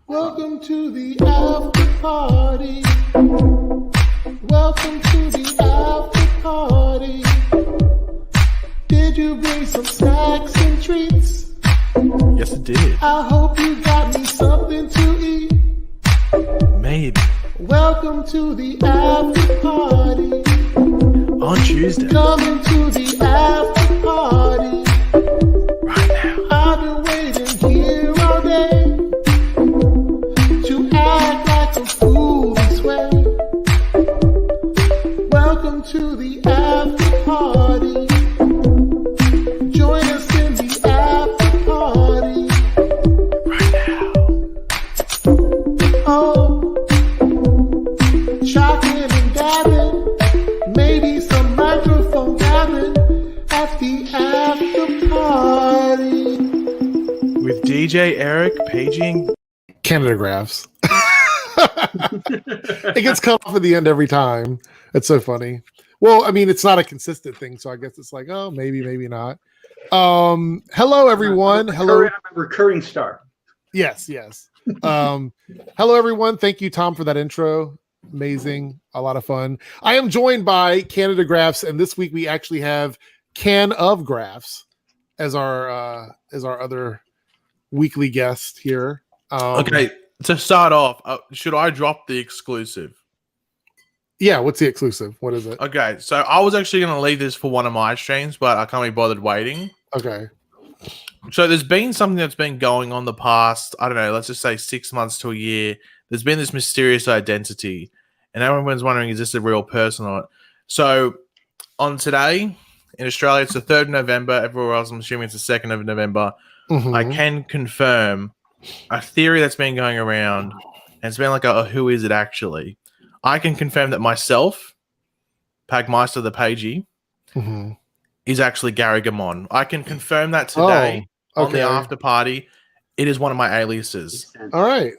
Welcome to the after party. Welcome to the after party. Did you bring some snacks and treats? Yes, it did. I hope you got me something to eat. Maybe. Welcome to the after party. On Tuesday. Coming to the after party. Right now. I've been waiting here all day to act like a fool this way. Welcome to the after party. Join us in the after party. Right now. Oh, chocolate and gabbing, maybe some microphone gabbing at the after party. With DJ Eric, Pagey and Canada graphs. It gets cut off at the end every time. It's so funny. Well, I mean, it's not a consistent thing, so I guess it's like, oh, maybe not. Hello, everyone. Hello. I'm a recurring star. Yes. Hello, everyone. Thank you, Tom, for that intro. Amazing. A lot of fun. I am joined by Canada Graphs, and this week we actually have Can of Graphs as our other weekly guest here. okay, to start off, should I drop the exclusive? Yeah, what's the exclusive? What is it? Okay, so I was actually going to leave this for one of my streams, but I can't be bothered waiting. Okay. So there's been something that's been going on the past, I don't know, let's just say 6 months to a year. There's been this mysterious identity, and everyone's wondering, is this a real person or not? So on today, in Australia, it's the 3rd of November. Everywhere else, I'm assuming it's the 2nd of November. Mhm. I can confirm a theory that's been going around, and it's been like a who is it actually? I can confirm that myself, Pagmeister the Pagey, is actually Gary Gamon. I can confirm that today on the after party. It is one of my aliases. All right.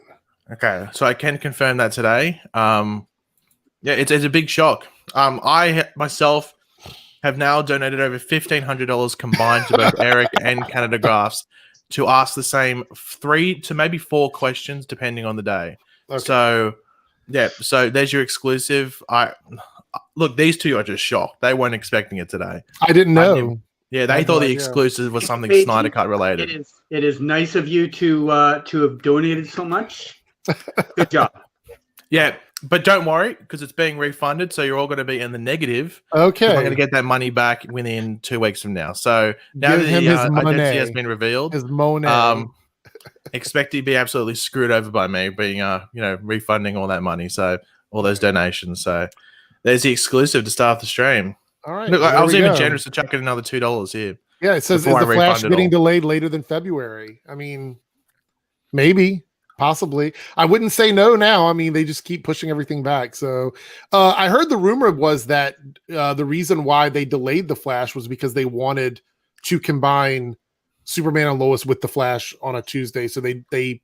Okay, so I can confirm that today. Yeah, it's a big shock. I myself have now donated over $1,500 combined to both Eric and Canada Graphs to ask the same 3 to maybe 4 questions depending on the day. Okay. So, yeah, so there's your exclusive. Look, these two are just shocked. They weren't expecting it today. I didn't know. Yeah, they thought the exclusive was something Snyder Cut related. It is nice of you to have donated so much. Good job. Yeah, but don't worry because it's being refunded, so you're all going to be in the negative. Okay. I'm going to get that money back within 2 weeks from now. So now that the identity has been revealed, his Monet. expect to be absolutely screwed over by me being, refunding all that money. So all those donations. So there's the exclusive to start the stream. All right. Look, I was even generous to chuck in another $2 here. Yeah, it says, is the Flash getting delayed later than February? I mean, maybe. Possibly. I wouldn't say no now. I mean, they just keep pushing everything back. So I heard the rumor was that the reason why they delayed the Flash was because they wanted to combine Superman and Lois with the Flash on a Tuesday. So they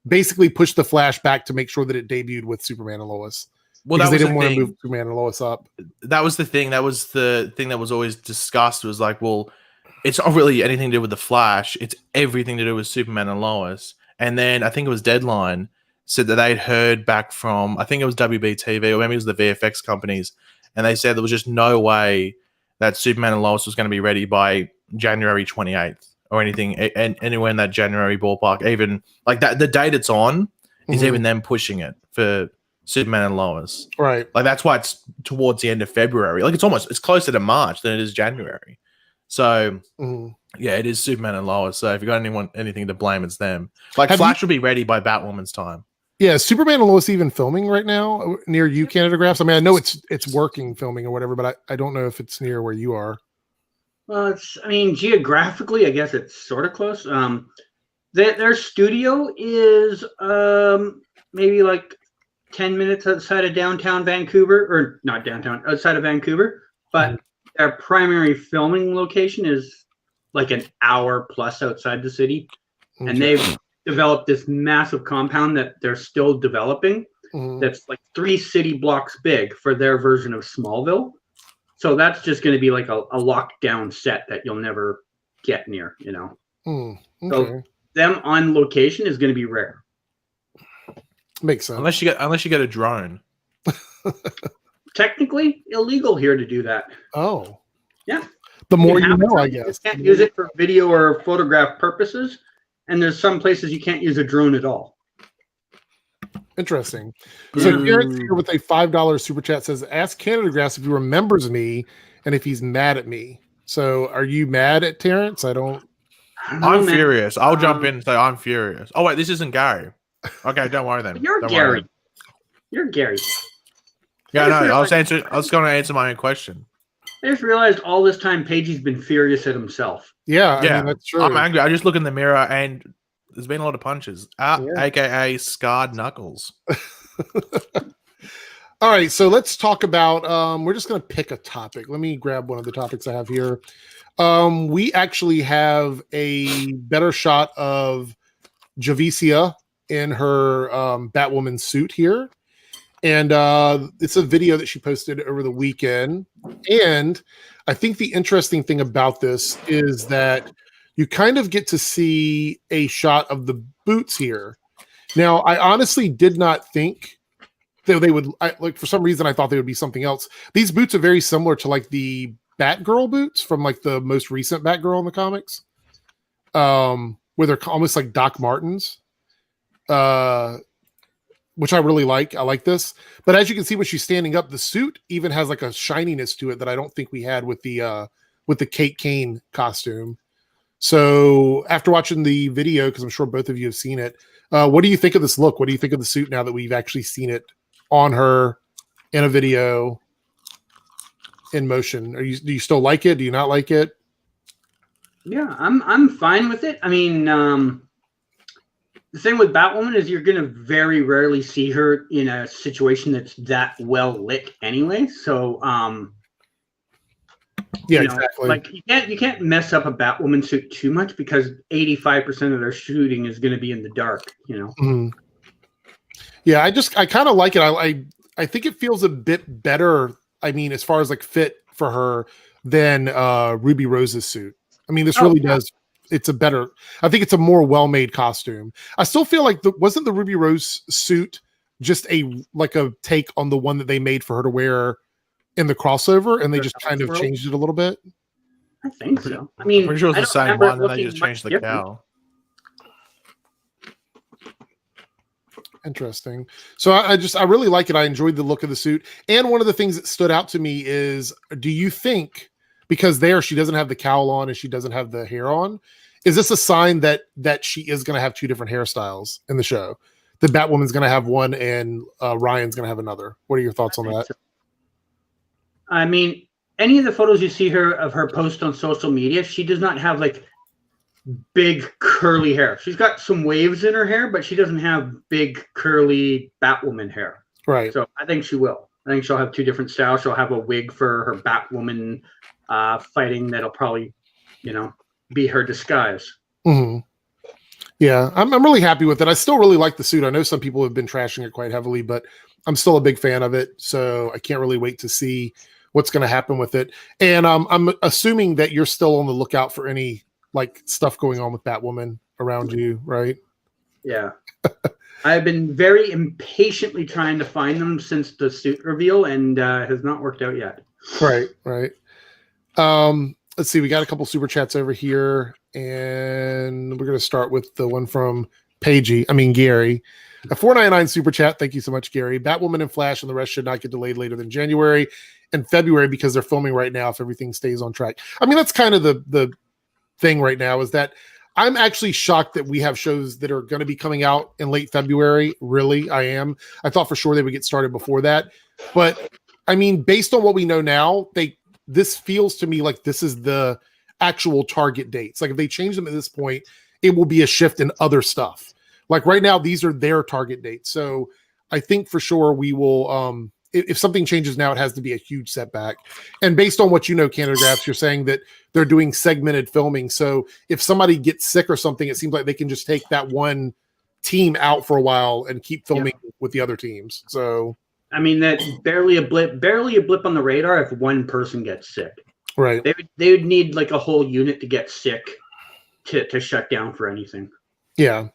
basically pushed the Flash back to make sure that it debuted with Superman and Lois. Well, because they didn't want to move Superman and Lois up. That was the thing. That was the thing that was always discussed. Was like, well, it's not really anything to do with the Flash. It's everything to do with Superman and Lois. And then I think it was Deadline said that they'd heard back from, I think it was WBTV or maybe it was the VFX companies. And they said there was just no way that Superman and Lois was going to be ready by January 28th or anything. And anywhere in that January ballpark, even like that, the date it's on is even them pushing it for Superman and Lois. Right. Like that's why it's towards the end of February. Like it's closer to March than it is January. So yeah, it is Superman and Lois. So if you got anything to blame, it's them. Like Flash will be ready by Batwoman's time. Yeah, Superman and Lois even filming right now near you, Canada Graphs? I mean, I know it's working filming or whatever, but I don't know if it's near where you are. Well, geographically, I guess it's sort of close. Their studio is maybe like 10 minutes outside of downtown Vancouver, or not downtown, outside of Vancouver, but their primary filming location is like an hour plus outside the city. Okay. And they've developed this massive compound that they're still developing that's like 3 city blocks big for their version of Smallville. So that's just going to be like a lockdown set that you'll never get near, you know? Okay. So them on location is going to be rare. Makes sense. Unless you get a drone. Technically illegal here to do that. Oh. Yeah. The more you know, I guess. You can't use it for video or photograph purposes, and there's some places you can't use a drone at all. Interesting. So Garrett's here with a $5 super chat says, ask Canada Grass if he remembers me and if he's mad at me. So are you mad at Terrence? I'm furious. I'll jump in and say I'm furious. Oh wait, this isn't Gary. Okay, don't worry then. You're Gary. You're Gary. Yeah, no, I was going to answer my own question. I just realized all this time Pagey's been furious at himself. Yeah, I mean, that's true. I'm angry. I just look in the mirror and there's been a lot of punches, aka scarred knuckles. All right, so let's talk about. We're just going to pick a topic. Let me grab one of the topics I have here. We actually have a better shot of Javicia in her Batwoman suit here. And it's a video that she posted over the weekend. And I think the interesting thing about this is that you kind of get to see a shot of the boots here. Now, I honestly did not think that they would, for some reason, I thought they would be something else. These boots are very similar to like the Batgirl boots from like the most recent Batgirl in the comics, where they're almost like Doc Martens. Which I really like. I like this. But as you can see when she's standing up, the suit even has like a shininess to it that I don't think we had with the Kate Kane costume. So after watching the video, because I'm sure both of you have seen it, what do you think of this look? What do you think of the suit now that we've actually seen it on her in a video in motion? Do you still like it? Do you not like it? Yeah, I'm fine with it. I mean, the thing with Batwoman is you're going to very rarely see her in a situation that's that well lit anyway. So, yeah, exactly. Like you can't mess up a Batwoman suit too much because 85% of their shooting is going to be in the dark. Mm-hmm. Yeah, I kind of like it. I think it feels a bit better. I mean, as far as like fit for her than Ruby Rose's suit. I mean, this really does. It's a better. I think it's a more well-made costume. I still feel like wasn't the Ruby Rose suit just a take on the one that they made for her to wear in the crossover, and they just kind of changed it a little bit. I think so. I mean, pretty sure it's the same one, and they just changed the cowl. Interesting. So I really like it. I enjoyed the look of the suit, and one of the things that stood out to me is, do you think? Because she doesn't have the cowl on and she doesn't have the hair on. Is this a sign that she is going to have two different hairstyles in the show? The Batwoman's going to have one and Ryan's going to have another. What are your thoughts on that? I mean, any of the photos you see of her post on social media, she does not have like big curly hair. She's got some waves in her hair, but she doesn't have big curly Batwoman hair. Right. So I think she will. I think she'll have two different styles. She'll have a wig for her Batwoman fighting that'll probably, be her disguise. Mm-hmm. Yeah, I'm really happy with it. I still really like the suit. I know some people have been trashing it quite heavily, but I'm still a big fan of it. So I can't really wait to see what's going to happen with it. And I'm assuming that you're still on the lookout for any like stuff going on with Batwoman around you, right? Yeah. I've been very impatiently trying to find them since the suit reveal and has not worked out yet. Right. Let's see. We got a couple super chats over here, and we're going to start with the one from Gary. A $4.99 super chat. Thank you so much, Gary. Batwoman and Flash and the rest should not get delayed later than January and February because they're filming right now if everything stays on track. I mean, that's kind of the thing right now is that I'm actually shocked that we have shows that are going to be coming out in late February. Really, I am. I thought for sure they would get started before that. But, I mean, based on what we know now, this feels to me like this is the actual target dates. Like if they change them at this point, it will be a shift in other stuff. Like right now, these are their target dates. So I think for sure we will, if something changes now, it has to be a huge setback. And based on what Canada Graphs, you're saying that they're doing segmented filming. So if somebody gets sick or something, it seems like they can just take that one team out for a while and keep filming with the other teams. So I mean, that's barely a blip on the radar if one person gets sick. Right. They would need like a whole unit to get sick to shut down for anything. Yeah.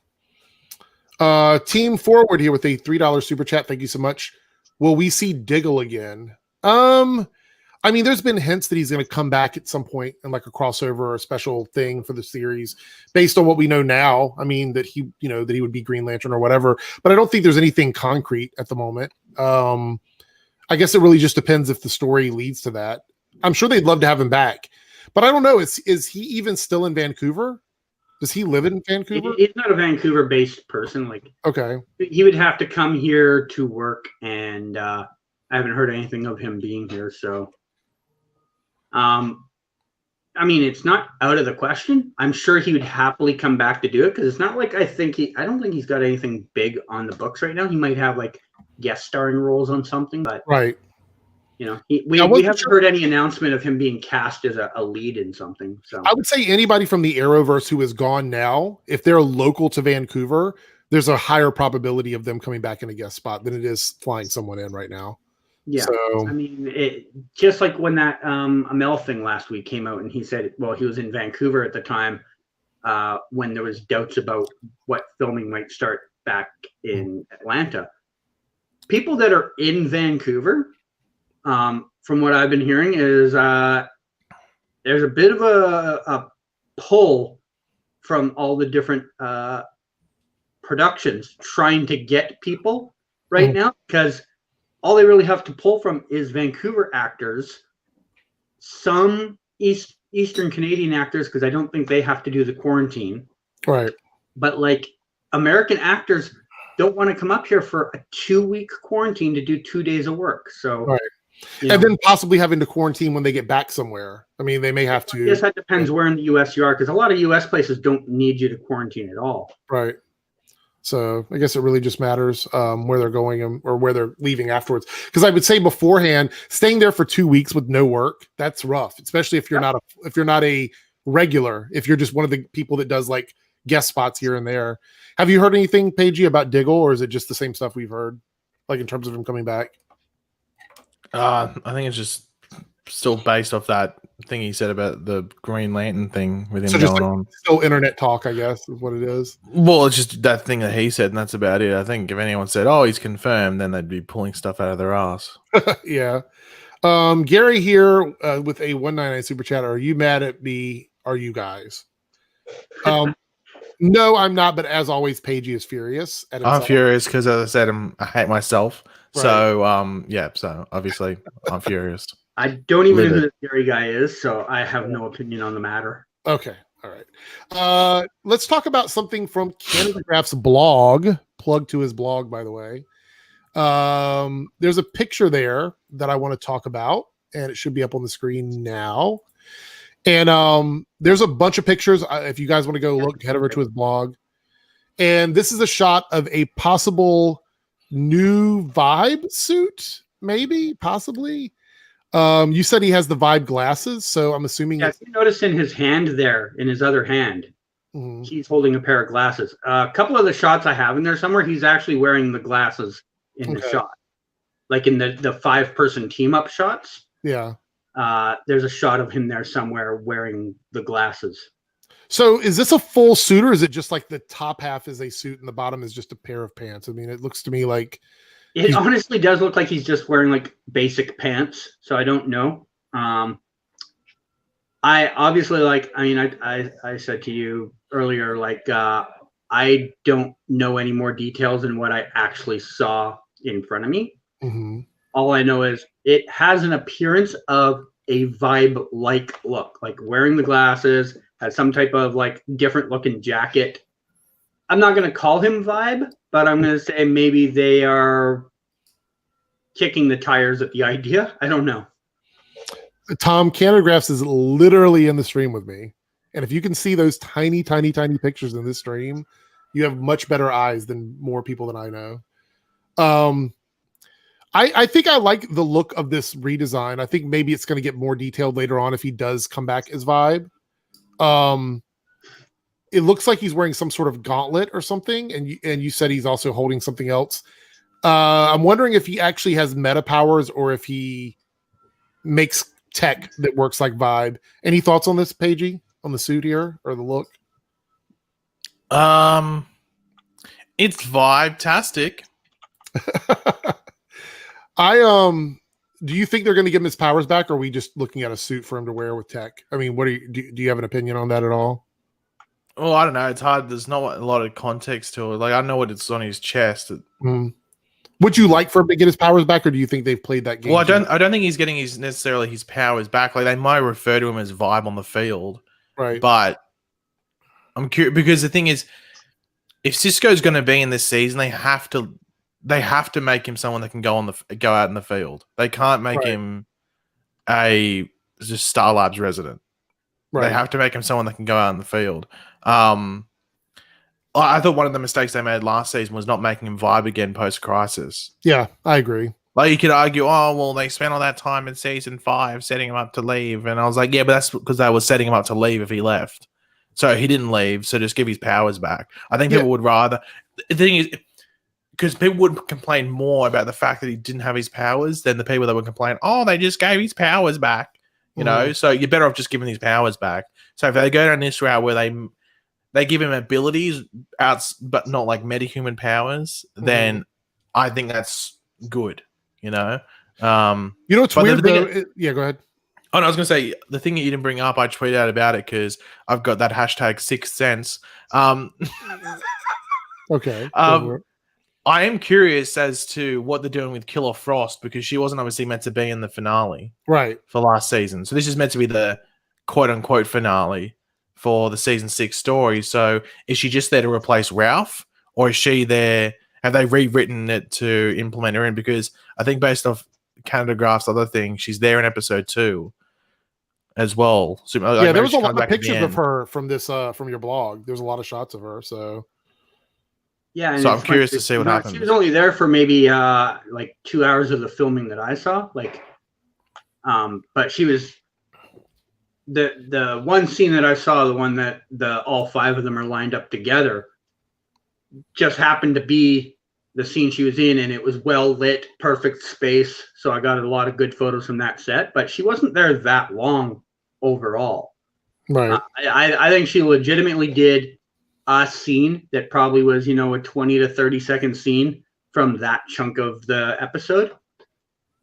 Team Forward here with a $3 super chat. Thank you so much. Will we see Diggle again? I mean, there's been hints that he's going to come back at some point in like a crossover or a special thing for the series based on what we know now. I mean, that he would be Green Lantern or whatever, but I don't think there's anything concrete at the moment. I guess it really just depends if the story leads to that. I'm sure they'd love to have him back, but I don't know. Is he even still in Vancouver? Does he live in Vancouver? He's not a Vancouver-based person. Like, okay, he would have to come here to work, and I haven't heard anything of him being here. So, I mean, it's not out of the question. I'm sure he would happily come back to do it because it's not like I don't think he's got anything big on the books right now. He might have like guest starring roles on something, but right. You know, we haven't heard any announcement of him being cast as a lead in something. So I would say anybody from the Arrowverse who is gone now, if they're local to Vancouver, there's a higher probability of them coming back in a guest spot than it is flying someone in right now. Yeah, so, I mean, just like when that Amel thing last week came out, and he said, well, he was in Vancouver at the time when there was doubts about what filming might start back in Atlanta. People that are in Vancouver, from what I've been hearing, is there's a bit of a pull from all the different productions trying to get people right now, because all they really have to pull from is Vancouver actors, some Eastern Canadian actors, because I don't think they have to do the quarantine. Right. But like American actors don't want to come up here for a 2-week quarantine to do 2 days of work. So, right. And then possibly having to quarantine when they get back somewhere. I mean, they may have to. I guess that depends where in the U.S. you are, because a lot of U.S. places don't need you to quarantine at all. Right. So I guess it really just matters where they're going or where they're leaving afterwards. Because I would say beforehand, staying there for 2 weeks with no work, that's rough. Especially if you're not a regular, if you're just one of the people that does like guest spots here and there. Have you heard anything, Pagey, about Diggle, or is it just the same stuff we've heard, like in terms of him coming back? I think it's just still based off that thing he said about the Green Lantern thing with him going on. Still internet talk, I guess, is what it is. Well, it's just that thing that he said, and that's about it. I think if anyone said, "Oh, he's confirmed," then they'd be pulling stuff out of their ass. Yeah. Gary here with a 199 super chat. Are you mad at me? Are you guys? No, I'm not. But as always, Pagey is furious at himself. I'm furious because, as I said, I hate myself. Right. So, yeah. So obviously, I'm furious. I don't even know who this Gary guy is, so I have no opinion on the matter. Okay. All right. Let's talk about something from Canaries' blog. Plug to his blog, by the way. There's a picture there that I want to talk about, and it should be up on the screen now. And there's a bunch of pictures. If you guys want to go look, head over to his blog. And this is a shot of a possible new Vibe suit, maybe, possibly. You said he has the Vibe glasses, so I'm assuming. Yeah, you notice in his hand there, in his other hand, he's holding a pair of glasses. A couple of the shots I have in there somewhere, he's actually wearing the glasses in the shot, like in the 5-person team up shots. Yeah. There's a shot of him there somewhere wearing the glasses. So is this a full suit, or is it just like the top half is a suit and the bottom is just a pair of pants? I mean, it looks to me like it honestly does look like he's just wearing like basic pants. So I don't know. I obviously I said to you earlier, like I don't know any more details than what I actually saw in front of me. All I know is it has an appearance of a Vibe-like look, like wearing the glasses, has some type of like different looking jacket. I'm not going to call him Vibe, but I'm going to say maybe they are kicking the tires at the idea. I don't know. Tom, Canaries is literally in the stream with me. And if you can see those tiny, tiny, tiny pictures in this stream, you have much better eyes than more people than I know. I think I like the look of this redesign. I think maybe it's going to get more detailed later on if he does come back as Vibe. It looks like he's wearing some sort of gauntlet or something, and you said he's also holding something else. I'm wondering if he actually has meta powers or if he makes tech that works like Vibe. Any thoughts on this, Pagey, on the suit here or the look? It's vibe-tastic. Do you think they're going to give him his powers back, or are we just looking at a suit for him to wear with tech? I mean, do you have an opinion on that at all? Well, I don't know. It's hard. There's not a lot of context to it. Like, I know what it's on his chest. Would you like for him to get his powers back, or do you think they've played that game? Well, I don't think he's getting necessarily his powers back. Like, they might refer to him as vibe on the field, right? But I'm curious because the thing is, if Cisco's going to be in this season, they have to make him someone that can go out in the field. They can't make him just Star Labs resident. Right. They have to make him someone that can go out in the field. I thought one of the mistakes they made last season was not making him vibe again post-crisis. Yeah, I agree. Like, you could argue, oh, well, they spent all that time in season 5 setting him up to leave. And I was like, yeah, but that's because they were setting him up to leave if he left. So he didn't leave, so just give his powers back. I think people would rather... The thing is... Because people would complain more about the fact that he didn't have his powers than the people that would complain, oh, they just gave his powers back. You know? So you're better off just giving his powers back. So if they go down this route where they give him abilities, but not like metahuman powers, then I think that's good. You know? It's weird, though. Yeah, go ahead. Oh, no, I was going to say, the thing that you didn't bring up, I tweeted out about it because I've got that hashtag 6th sense. Okay. I am curious as to what they're doing with Killer Frost because she wasn't obviously meant to be in the finale. Right. For last season. So this is meant to be the quote-unquote finale for the season 6 story. So is she just there to replace Ralph? Or is she there... Have they rewritten it to implement her in? Because I think based off Canada Graph's other thing, she's there in episode 2 as well. So, there was a lot of pictures of her from this from your blog. There's a lot of shots of her. So yeah, so I'm curious to see what happens. She was only there for maybe like 2 hours of the filming that I saw. Like, but she was the one scene that I saw, the one that all 5 of them are lined up together, just happened to be the scene she was in, and it was well lit, perfect space. So I got a lot of good photos from that set, but she wasn't there that long overall. Right. I think she legitimately did a scene that probably was, a 20 to 30 second scene from that chunk of the episode.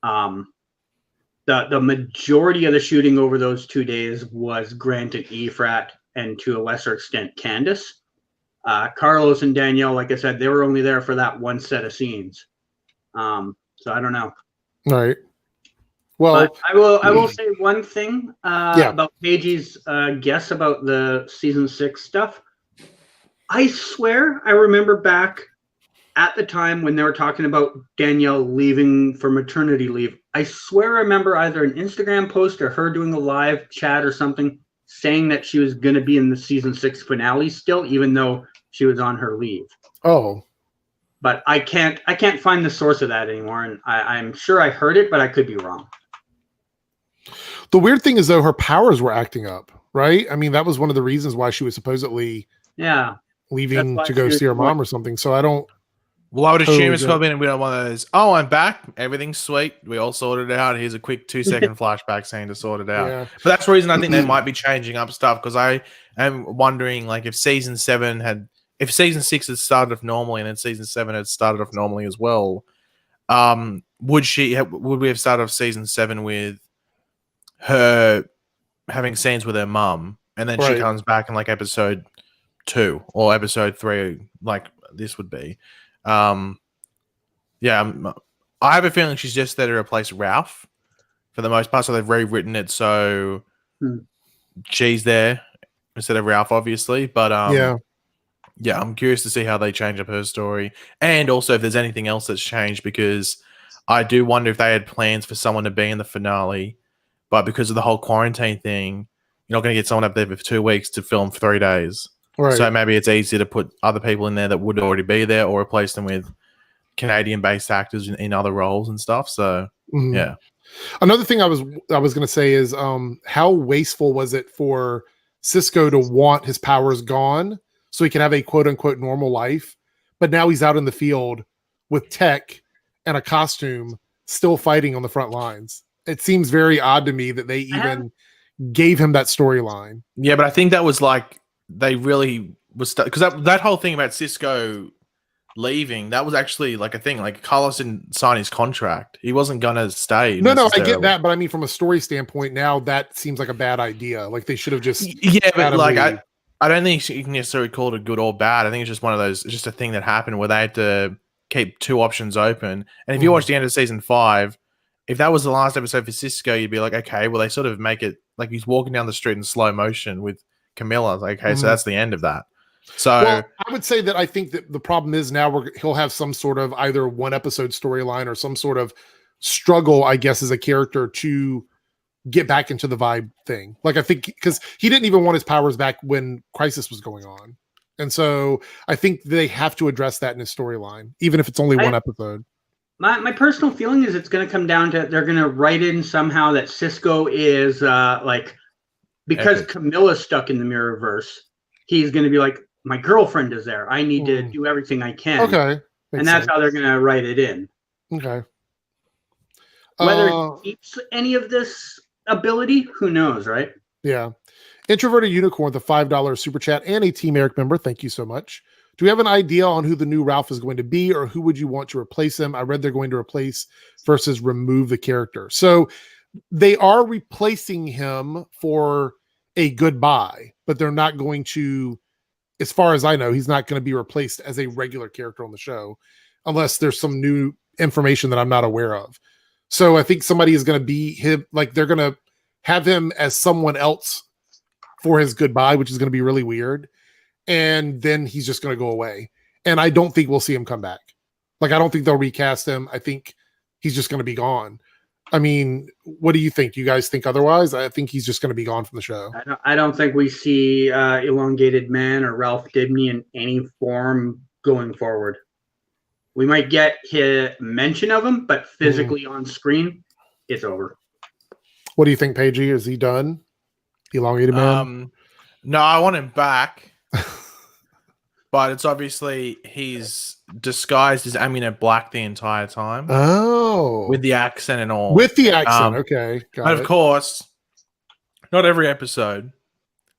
The majority of the shooting over those 2 days was Grant and Ephrat, and to a lesser extent Candace. Carlos and Danielle, like I said, they were only there for that one set of scenes. So I don't know. Right. Well, but I will say one thing about Pagey's guess about the season 6 stuff. I swear I remember back at the time when they were talking about Danielle leaving for maternity leave. I swear I remember either an Instagram post or her doing a live chat or something saying that she was going to be in the season 6 finale still, even though she was on her leave. Oh, but I can't find the source of that anymore, and I'm sure I heard it, but I could be wrong. The weird thing is, though, her powers were acting up, right? I mean, that was one of the reasons why she was supposedly leaving to go see her mom or something. So I don't. Well, I would assume it's probably been one of those, oh, I'm back. Everything's sweet. We all sorted it out. Here's a quick 2-second flashback scene to sort it out. Yeah. But that's the reason I think they might be changing up stuff, because I am wondering, like, if season 6 had started off normally and then season 7 had started off normally as well, would we have started off season 7 with her having scenes with her mum, and then she comes back in like episode 2 or episode 3, like this would be. I have a feeling she's just there to replace Ralph for the most part, so they've rewritten it so she's there instead of Ralph, obviously. But I'm curious to see how they change up her story, and also if there's anything else that's changed, because I do wonder if they had plans for someone to be in the finale, but because of the whole quarantine thing, you're not going to get someone up there for 2 weeks to film for 3 days. Right. So maybe it's easier to put other people in there that would already be there, or replace them with Canadian-based actors in other roles and stuff. So, yeah. Another thing I was going to say is how wasteful was it for Cisco to want his powers gone so he can have a quote-unquote normal life, but now he's out in the field with tech and a costume still fighting on the front lines. It seems very odd to me that they even gave him that storyline. Yeah, but I think that was like... They really was because that whole thing about Cisco leaving, that was actually like a thing. Like Carlos didn't sign his contract. He wasn't gonna stay. No, I get that, but I mean, from a story standpoint, now that seems like a bad idea. Like they should have just but like I don't think you can necessarily call it a good or bad. I think it's just one of those. It's just a thing that happened where they had to keep two options open. And if you watch the end of season 5, if that was the last episode for Cisco, you'd be like, okay, well they sort of make it like he's walking down the street in slow motion with Camilla. Like, okay, so that's the end of that. So I would say that I think that the problem is now he'll have some sort of either one episode storyline or some sort of struggle, I guess, as a character to get back into the vibe thing. Like I think because he didn't even want his powers back when Crisis was going on. And so I think they have to address that in his storyline, even if it's only one episode. My personal feeling is it's going to come down to they're going to write in somehow that Cisco is because Camilla's stuck in the Mirrorverse, he's going to be like, my girlfriend is there. I need to do everything I can. Okay. And that's how they're going to write it in. Okay. Whether he keeps any of this ability, who knows, right? Yeah. Introverted Unicorn, the $5 super chat, and a Team Eric member. Thank you so much. Do we have an idea on who the new Ralph is going to be, or who would you want to replace him? I read they're going to replace versus remove the character. So they are replacing him for a goodbye, but they're not going to, as far as I know, he's not going to be replaced as a regular character on the show unless there's some new information that I'm not aware of. So I think somebody is going to be him, like they're going to have him as someone else for his goodbye, which is going to be really weird. And then he's just going to go away. And I don't think we'll see him come back. Like, I don't think they'll recast him. I think he's just going to be gone. I mean, what do you think? Do you guys think otherwise? I think he's just going to be gone from the show. I don't think we see Elongated Man or Ralph Dibny in any form going forward. We might get his mention of him, but physically on screen, it's over. What do you think, Pagey? Is he done? Elongated Man? No, I want him back. But it's obviously he's disguised as Aminette Black the entire time. Oh. With the accent and all. With the accent, okay. But of course, not every episode,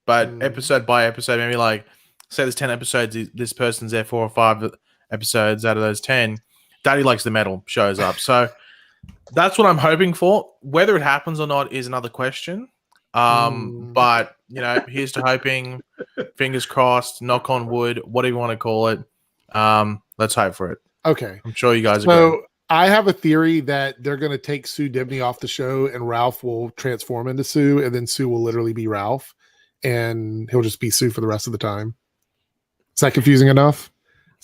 but episode by episode, maybe like, say there's 10 episodes, this person's there 4 or 5 episodes out of those 10. Daddy Likes the Metal shows up. So that's what I'm hoping for. Whether it happens or not is another question. But, you know, here's to hoping, fingers crossed, knock on wood, whatever you want to call it. Let's hope for it. Okay. I'm sure you guys agree. So I have a theory that they're going to take Sue Dibny off the show and Ralph will transform into Sue, and then Sue will literally be Ralph and he'll just be Sue for the rest of the time. Is that confusing enough?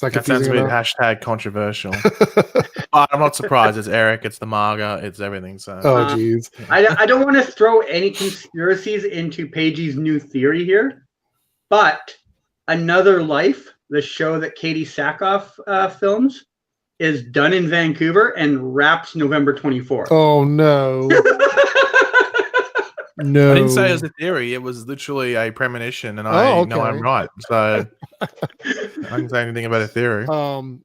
That sounds a bit hashtag controversial. But I'm not surprised. It's Eric, it's the Marga, it's everything. So, oh, geez. I don't want to throw any conspiracies into Pagey's new theory here, but Another Life, the show that Katie Sackhoff films, is done in Vancouver and wraps November 24th. Oh, no. No, I didn't say it was a theory. It was literally a premonition, and I know I'm right. So I didn't say anything about a theory.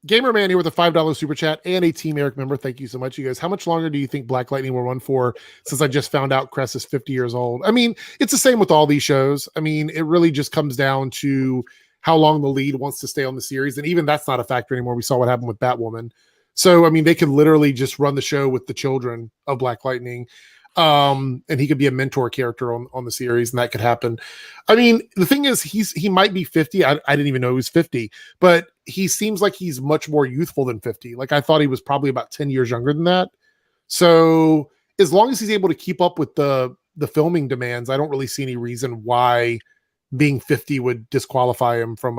Gamer Man here with a $5 super chat and a Team Eric member. Thank you so much, you guys. How much longer do you think Black Lightning will run for? Since I just found out Cress is 50 years old. I mean, it's the same with all these shows. I mean, it really just comes down to how long the lead wants to stay on the series, and even that's not a factor anymore. We saw what happened with Batwoman. So I mean, they could literally just run the show with the children of Black Lightning. And he could be a mentor character on the series, and that could happen. I mean, the thing is, he might be 50. I didn't even know he was 50, but he seems like he's much more youthful than 50. Like, I thought he was probably about 10 years younger than that. So as long as he's able to keep up with the filming demands, I don't really see any reason why being 50 would disqualify him from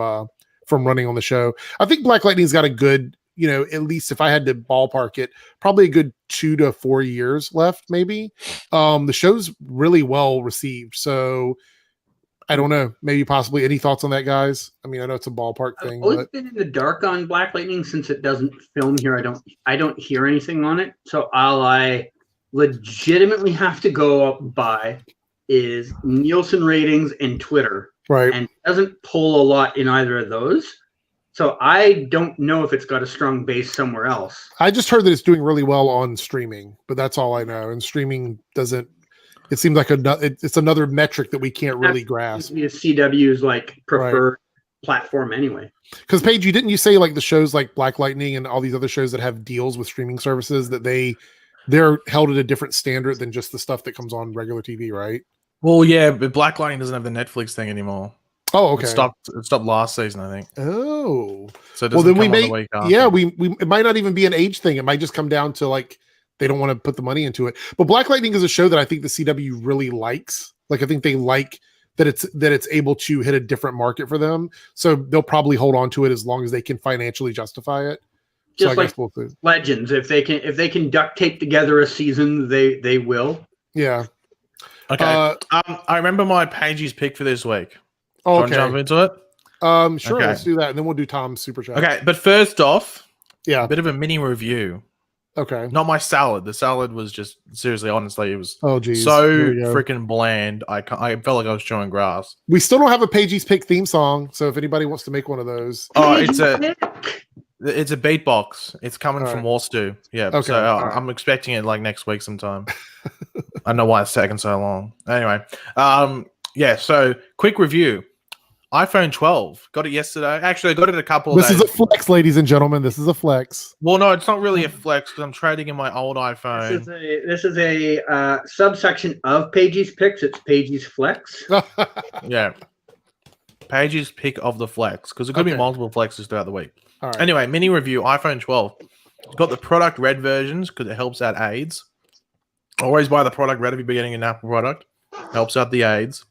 running on the show. I think Black Lightning's got a good, you know, at least if I had to ballpark it, probably a good 2 to 4 years left, maybe. The show's really well received, so I don't know. Maybe possibly. Any thoughts on that, guys? I mean, I know it's a ballpark thing. I've always been in the dark on Black Lightning since it doesn't film here. I don't hear anything on it. So all I legitimately have to go up by is Nielsen ratings and Twitter, right? And it doesn't pull a lot in either of those. So I don't know if it's got a strong base somewhere else. I just heard that it's doing really well on streaming, but that's all I know. And streaming doesn't. It seems like it's another metric that we can't really grasp. The CW's like preferred platform anyway. Because Paige, didn't you say like the shows like Black Lightning and all these other shows that have deals with streaming services that they're held at a different standard than just the stuff that comes on regular TV, right? Well, yeah, but Black Lightning doesn't have the Netflix thing anymore. Oh, okay. It stopped last season, I think. Oh, so it then we may, it might not even be an age thing. It might just come down to like they don't want to put the money into it. But Black Lightning is a show that I think the CW really likes. Like I think they like that it's able to hit a different market for them. So they'll probably hold on to it as long as they can financially justify it. Just so like Legends, if they can duct tape together a season, they will. Yeah. Okay. I remember my Pagey's pick for this week. Oh, okay. Jump into it? Sure, okay. Let's do that, and then we'll do Tom's super chat. Okay, but first off, a bit of a mini review. Okay. Not my salad. The salad was just seriously, honestly, it was so freaking bland. I felt like I was chewing grass. We still don't have a Pagey's Pick theme song, so if anybody wants to make one of those, it's a beatbox. It's coming from Wall Stew. Yeah. Okay. So I'm expecting it like next week sometime. I don't know why it's taking so long. Anyway, so quick review. iPhone 12. Got it yesterday. Actually, I got it a couple of days. This is a flex, ladies and gentlemen. This is a flex. Well, no, it's not really a flex because I'm trading in my old iPhone. This is a subsection of Pagey's Picks. It's Pagey's Flex. Yeah. Pagey's Pick of the Flex because there could be multiple flexes throughout the week. All right. Anyway, mini review. iPhone 12. It's got the product red versions because it helps out AIDS. Always buy the product red if you're getting an Apple product. Helps out the AIDS.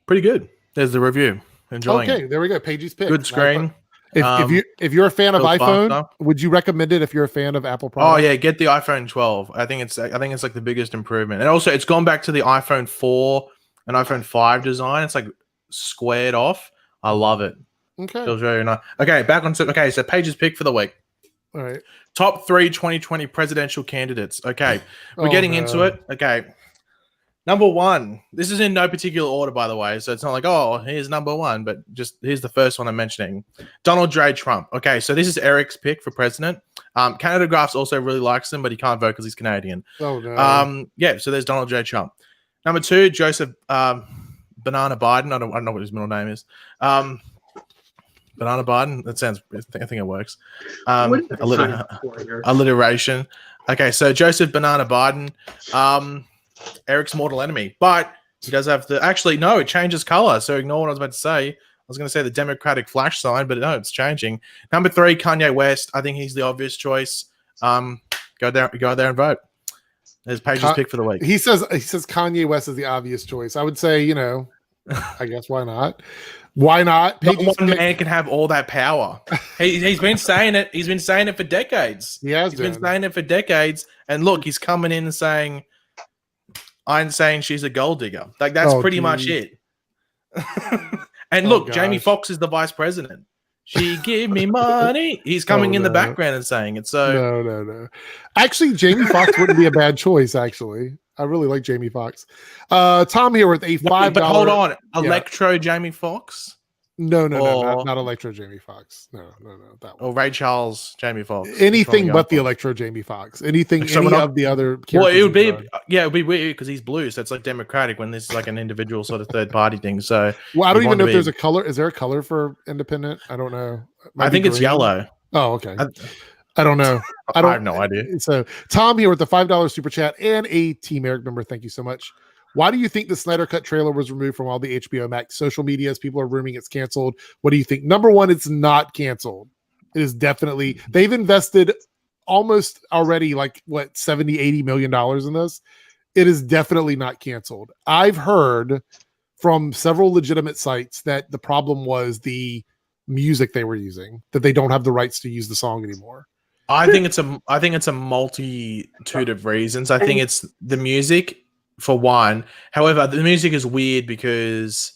Pretty good. There's the review. Enjoying it. There we go. Pagey's Pick. Good screen. If you're a fan of iPhone, would you recommend it if you're a fan of Apple products? Oh yeah, get the iPhone 12. I think it's like the biggest improvement. And also it's gone back to the iPhone 4 and iPhone 5 design. It's like squared off. I love it. Okay. Feels very nice. Okay, back on so Pagey's Pick for the week. All right. Top 3 2020 presidential candidates. Okay. We're getting into it. Okay. Number 1. This is in no particular order, by the way. So it's not like, oh, here's number 1, but just here's the first one I'm mentioning. Donald J. Trump. Okay, so this is Eric's pick for president. Canada Graphs also really likes him, but he can't vote because he's Canadian. Oh, no. So there's Donald J. Trump. Number 2, Joseph Banana Biden. I don't know what his middle name is. Banana Biden. That sounds. I think it works. Alliteration. Okay, so Joseph Banana Biden. Eric's mortal enemy, but he does have the. Actually, no, it changes color. So ignore what I was about to say. I was going to say the Democratic flash sign, but no, it's changing. Number 3, Kanye West. I think he's the obvious choice. Go there and vote. There's Pagey's pick for the week. He says Kanye West is the obvious choice. I would say, I guess why not? Why not? Not one man can have all that power. He's been saying it. He's been saying it for decades. He's been saying it for decades. And look, he's coming in and saying, "I'm saying she's a gold digger." Like that's pretty much it. And look, Jamie Foxx is the vice president. She give me money. He's coming in the background and saying it. So no. Actually, Jamie Foxx wouldn't be a bad choice. Actually, I really like Jamie Foxx. Tom here with a $5. But hold on, Electro Jamie Foxx. No, not Electro Jamie Foxx. No, that one. Or Ray Charles Jamie Foxx. Anything but the Electro Jamie Foxx. Anything, any of the other characters. Well, it would be weird because he's blue, so it's like Democratic when this is like an individual sort of third party thing. So, well, I don't even know if there's a color. Is there a color for independent? I don't know. I think it's yellow. Oh, okay. I don't know. I have no idea. So, Tom here with the $5 super chat and a Team Eric member. Thank you so much. Why do you think the Snyder Cut trailer was removed from all the HBO Max social medias? People are ruming it's canceled. What do you think? Number 1, it's not canceled. It is definitely. They've invested almost already like what $70-80 million in this. It is definitely not canceled. I've heard from several legitimate sites that the problem was the music they were using, that they don't have the rights to use the song anymore. I think it's a multitude of reasons. I think it's the music. For one, however, the music is weird because,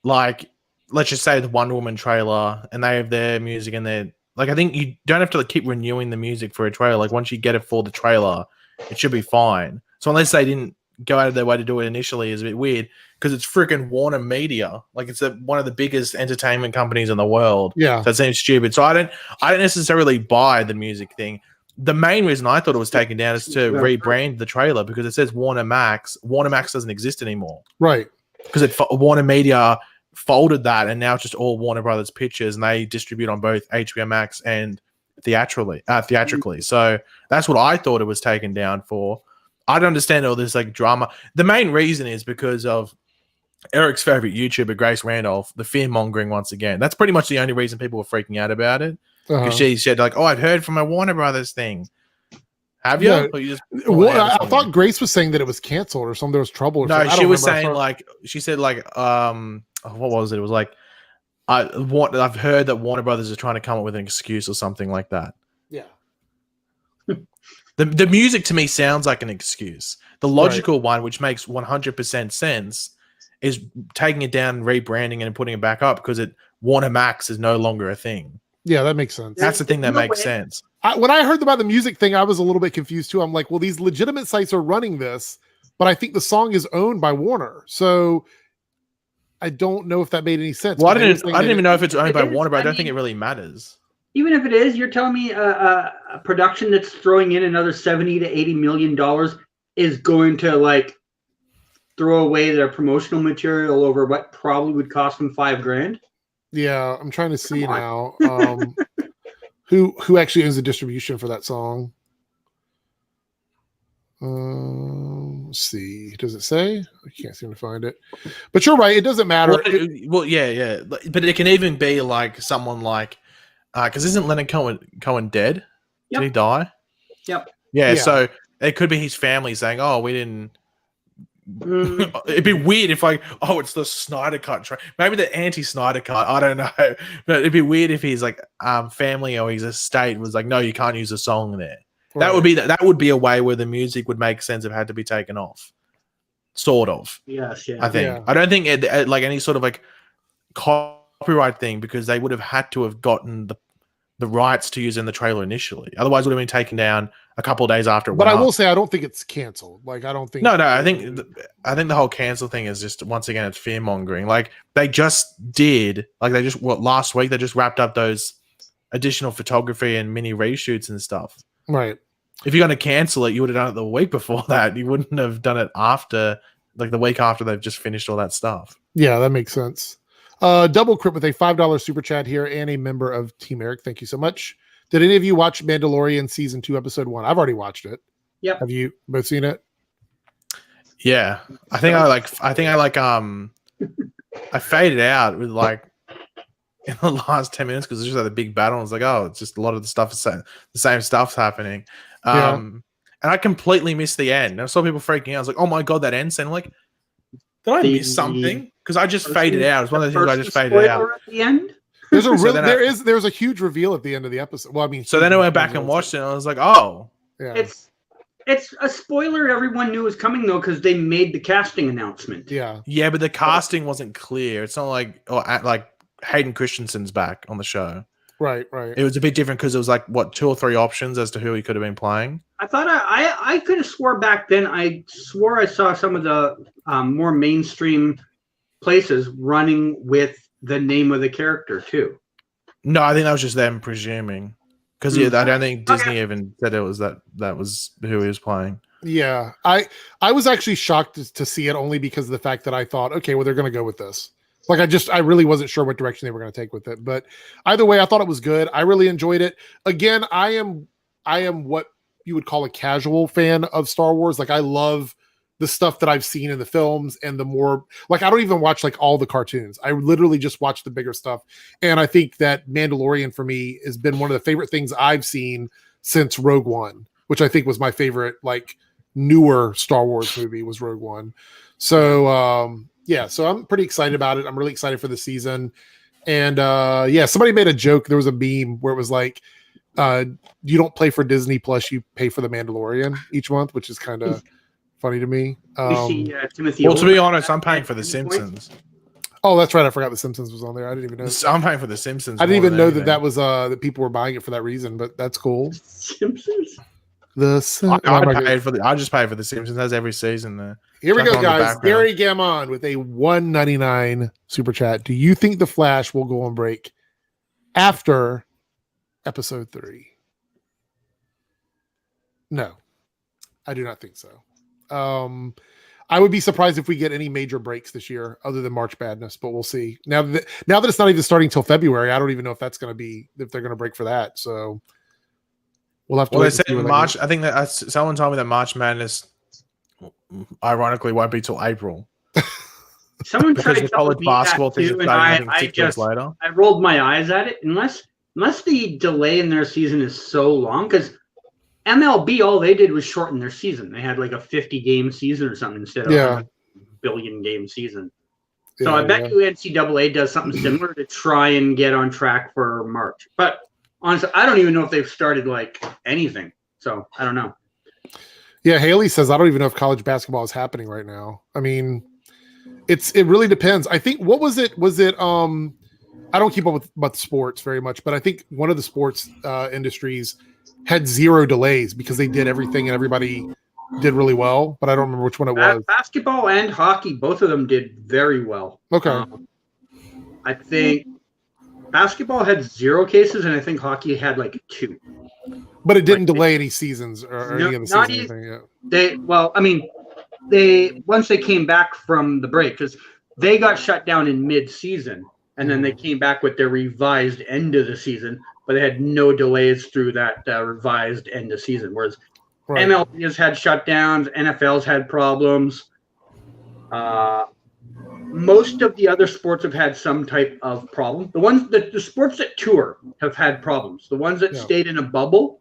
like, let's just say the Wonder Woman trailer, and they have their music, and they're like, I think you don't have to keep renewing the music for a trailer. Like, once you get it for the trailer, it should be fine. So unless they didn't go out of their way to do it initially, is a bit weird because it's freaking Warner Media. Like, it's one of the biggest entertainment companies in the world. Yeah, so it seems stupid. So I don't necessarily buy the music thing. The main reason I thought it was taken down is to rebrand the trailer because it says Warner Max. Warner Max doesn't exist anymore. Right. Because Warner Media folded that, and now it's just all Warner Brothers Pictures, and they distribute on both HBO Max and theatrically. So that's what I thought it was taken down for. I don't understand all this like drama. The main reason is because of Eric's favorite YouTuber, Grace Randolph, the fear mongering once again. That's pretty much the only reason people were freaking out about it. Because she said, like, "Oh, I've heard from a Warner Brothers thing." Have you? No. Or you just I thought Grace was saying that it was canceled or something. There was trouble. Or no, she was saying like she said like what was it? It was like I've heard that Warner Brothers is trying to come up with an excuse or something like that. Yeah. The music to me sounds like an excuse. The logical one, which makes 100% sense, is taking it down, rebranding, and putting it back up because Warner Max is no longer a thing. Yeah, that makes sense. That's the thing that makes sense. When I heard about the music thing, I was a little bit confused too. I'm like, well, these legitimate sites are running this, but I think the song is owned by Warner. So I don't know if that made any sense. Well, I didn't even know if it's owned by Warner, but I don't think it really matters. Even if it is, you're telling me a production that's throwing in another $70 to $80 million is going to like throw away their promotional material over what probably would cost them $5,000? Yeah, I'm trying to see now. Who actually owns the distribution for that song? Let's see. Does it say? I can't seem to find it. But you're right. It doesn't matter. Well, yeah. But it can even be like someone like, because isn't Leonard Cohen dead? Yep. Did he die? Yep. Yeah. So it could be his family saying, "Oh, we didn't." It'd be weird if like, oh, it's the Snyder Cut. Maybe the anti-Snyder Cut. I don't know, but it'd be weird if his like family or his estate was like, no, you can't use a song there. Right. That would be a way where the music would make sense if it had to be taken off, sort of. Yes, yeah. I think. Yeah. I don't think it like any sort of like copyright thing because they would have had to have gotten the rights to use in the trailer initially. Otherwise, it would have been taken down a couple of days after. But I will say, I don't think it's canceled. Like, I don't think. No. I think the whole cancel thing is just once again it's fear mongering. Like they just did. Like they just last week they just wrapped up those additional photography and mini reshoots and stuff. Right. If you're going to cancel it, you would have done it the week before that. You wouldn't have done it after, like the week after they've just finished all that stuff. Yeah, that makes sense. Double Crypt with a $5 super chat here and a member of Team Eric. Thank you so much. Did any of you watch Mandalorian season 2, episode 1? I've already watched it. Yep. Have you both seen it? Yeah. I faded out with like in the last 10 minutes because it's just like the big battle. I was like, oh, it's just a lot of the stuff is the same stuff's happening. And I completely missed the end. I saw people freaking out. I was like, oh my God, that end scene. I'm like, did I miss something? Because I just faded out. It's one of those things I just faded out. At the end? There's a there's a huge reveal at the end of the episode. Well, I mean, so then I went back and watched it and I was like, oh. Yeah. It's a spoiler everyone knew was coming though, because they made the casting announcement. Yeah. Yeah, but the casting wasn't clear. It's not like Hayden Christensen's back on the show. Right. It was a bit different because it was like 2 or 3 options as to who he could have been playing. I thought I could have swore back then. I swore I saw some of the more mainstream places running with the name of the character too. No, I think that was just them presuming. Because I don't think Disney even said it was that was who he was playing. Yeah, I was actually shocked to see it only because of the fact that I thought, okay, well they're going to go with this. Like I really wasn't sure what direction they were going to take with it. But either way, I thought it was good. I really enjoyed it. Again, I am what you would call a casual fan of Star Wars. Like I love the stuff that I've seen in the films and the more like I don't even watch like all the cartoons. I literally just watch the bigger stuff. And I think that Mandalorian for me has been one of the favorite things I've seen since Rogue One, which I think was my favorite like newer Star Wars movie was Rogue One. So yeah, so I'm pretty excited about it. I'm really excited for the season. And yeah, somebody made a joke. There was a meme where it was like you don't play for Disney Plus, you pay for the Mandalorian each month, which is kind of funny to me. Timothy. Well, to be honest, I'm paying for The Simpsons. Oh, that's right. I forgot The Simpsons was on there. I didn't even know. I'm paying for The Simpsons. I didn't even know that was that people were buying it for that reason. But that's cool. Simpsons. I just pay for The Simpsons. Has every season there. Here we go, guys. Gary Gammon with a $1.99 super chat. Do you think the Flash will go on break after episode 3? No, I do not think so. I would be surprised if we get any major breaks this year other than March Madness, but we'll see. Now that it's not even starting till February, I don't even know if that's going to be, if they're going to break for that. So we'll have to wait. They said March. I think that someone told me that March Madness, ironically, won't be till April. Someone tried to college basketball too, and I rolled my eyes at it. Unless the delay in their season is so long, because MLB, all they did was shorten their season. They had like a 50-game season or something instead of a billion-game season. So I bet you NCAA does something similar to try and get on track for March. But honestly, I don't even know if they've started like anything. So I don't know. Yeah, Haley says, I don't even know if college basketball is happening right now. I mean, it really depends. I think, what was it? Was it, I don't keep up with sports very much, but I think one of the sports industries had 0 delays because they did everything and everybody did really well, but I don't remember which one it was. Basketball and hockey, both of them did very well. Okay. I think basketball had 0 cases, and I think hockey had like 2. But it didn't delay any seasons or any of the seasons. They once they came back from the break, because they got shut down in mid-season, and then they came back with their revised end of the season, but they had no delays through that revised end of season. Whereas MLB has had shutdowns, NFL's had problems. Most of the other sports have had some type of problem. The sports that tour have had problems. The ones that stayed in a bubble,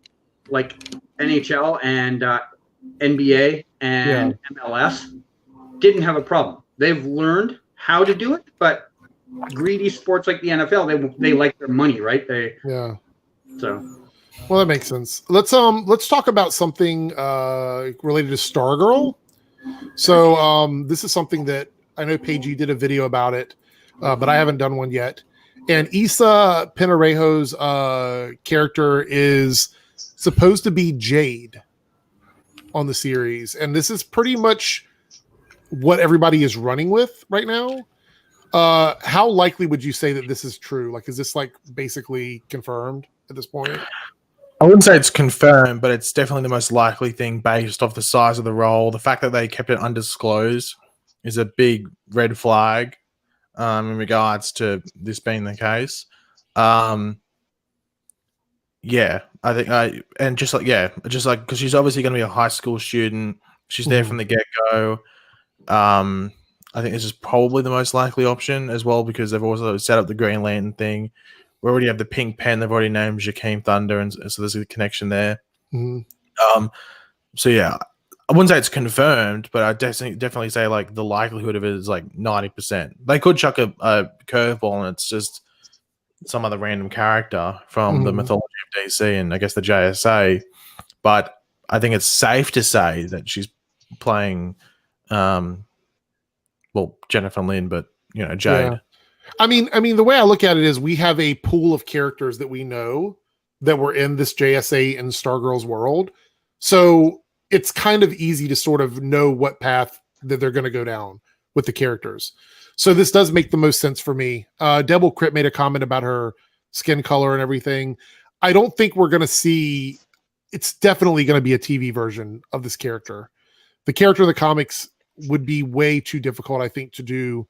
like NHL and NBA and MLS, didn't have a problem. They've learned how to do it, but greedy sports like the NFL, they like their money, right? So well, that makes sense. Let's talk about something related to Stargirl. So this is something that I know Pagey did a video about it, but I haven't done one yet. And Issa Pinarejo's character is supposed to be Jade on the series, and this is pretty much what everybody is running with right now. How likely would you say that this is true? Like, is this like basically confirmed at this point? I wouldn't say it's confirmed, but it's definitely the most likely thing based off the size of the role. The fact that they kept it undisclosed is a big red flag in regards to this being the case. Yeah, I think because she's obviously going to be a high school student. She's there from the get-go. I think this is probably the most likely option as well, because they've also set up the Green Lantern thing. We already have the Pink Pen. They've already named Jakeem Thunder, and so there's a connection there. So yeah, I wouldn't say it's confirmed, but I definitely say like the likelihood of it is like 90%. They could chuck a curveball, and it's just some other random character from the mythology of DC and I guess the JSA. But I think it's safe to say that she's playing, Jennifer Lynn, but Jade. Yeah. I mean, the way I look at it is we have a pool of characters that we know that were in this JSA and Stargirls world. So it's kind of easy to sort of know what path that they're going to go down with the characters. So this does make the most sense for me. Devil Crit made a comment about her skin color and everything. I don't think we're going to see, it's definitely going to be a TV version of this character. The character in the comics would be way too difficult, I think, to do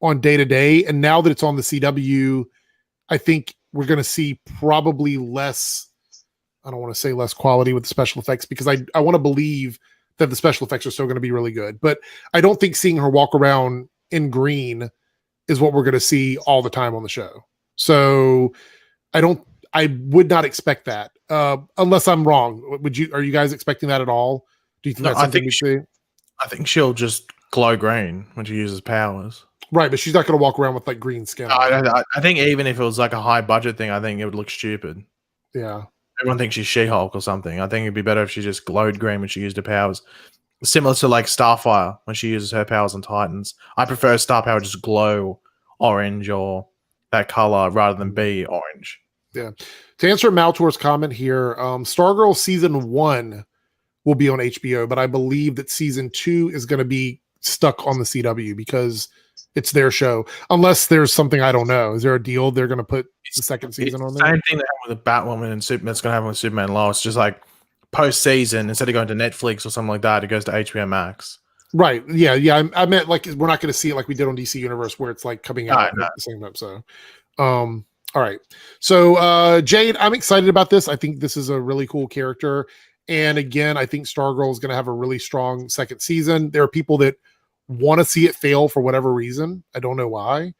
on day to day. And now that it's on the CW, I think we're going to see probably less, I don't want to say less quality with the special effects, because I want to believe that the special effects are still going to be really good. But I don't think seeing her walk around in green is what we're going to see all the time on the show. So I would not expect that unless I'm wrong. Are you guys expecting that at all? Do you think that's something we see? I think she'll just glow green when she uses powers. Right, but she's not going to walk around with like green skin. I think even if it was like a high budget thing, I think it would look stupid. Yeah. Everyone thinks she's She-Hulk or something. I think it'd be better if she just glowed green when she used her powers. Similar to like Starfire when she uses her powers on Titans. I prefer Star Power just glow orange or that color rather than be orange. Yeah. To answer Maltor's comment here, Stargirl season 1 will be on HBO, but I believe that season 2 is going to be stuck on the CW because it's their show. Unless there's something I don't know. Is there a deal they're going to put the second season on there? Same thing that happened with Batwoman and Superman. That's going to happen with Superman and Lois. Just like post-season, instead of going to Netflix or something like that, it goes to HBO Max. Right. Yeah. I meant like we're not going to see it like we did on DC Universe, where it's like coming out No. at the same time. So, all right. So, Jade, I'm excited about this. I think this is a really cool character. And again, I think Stargirl is going to have a really strong second season. There are people that want to see it fail for whatever reason. I don't know why.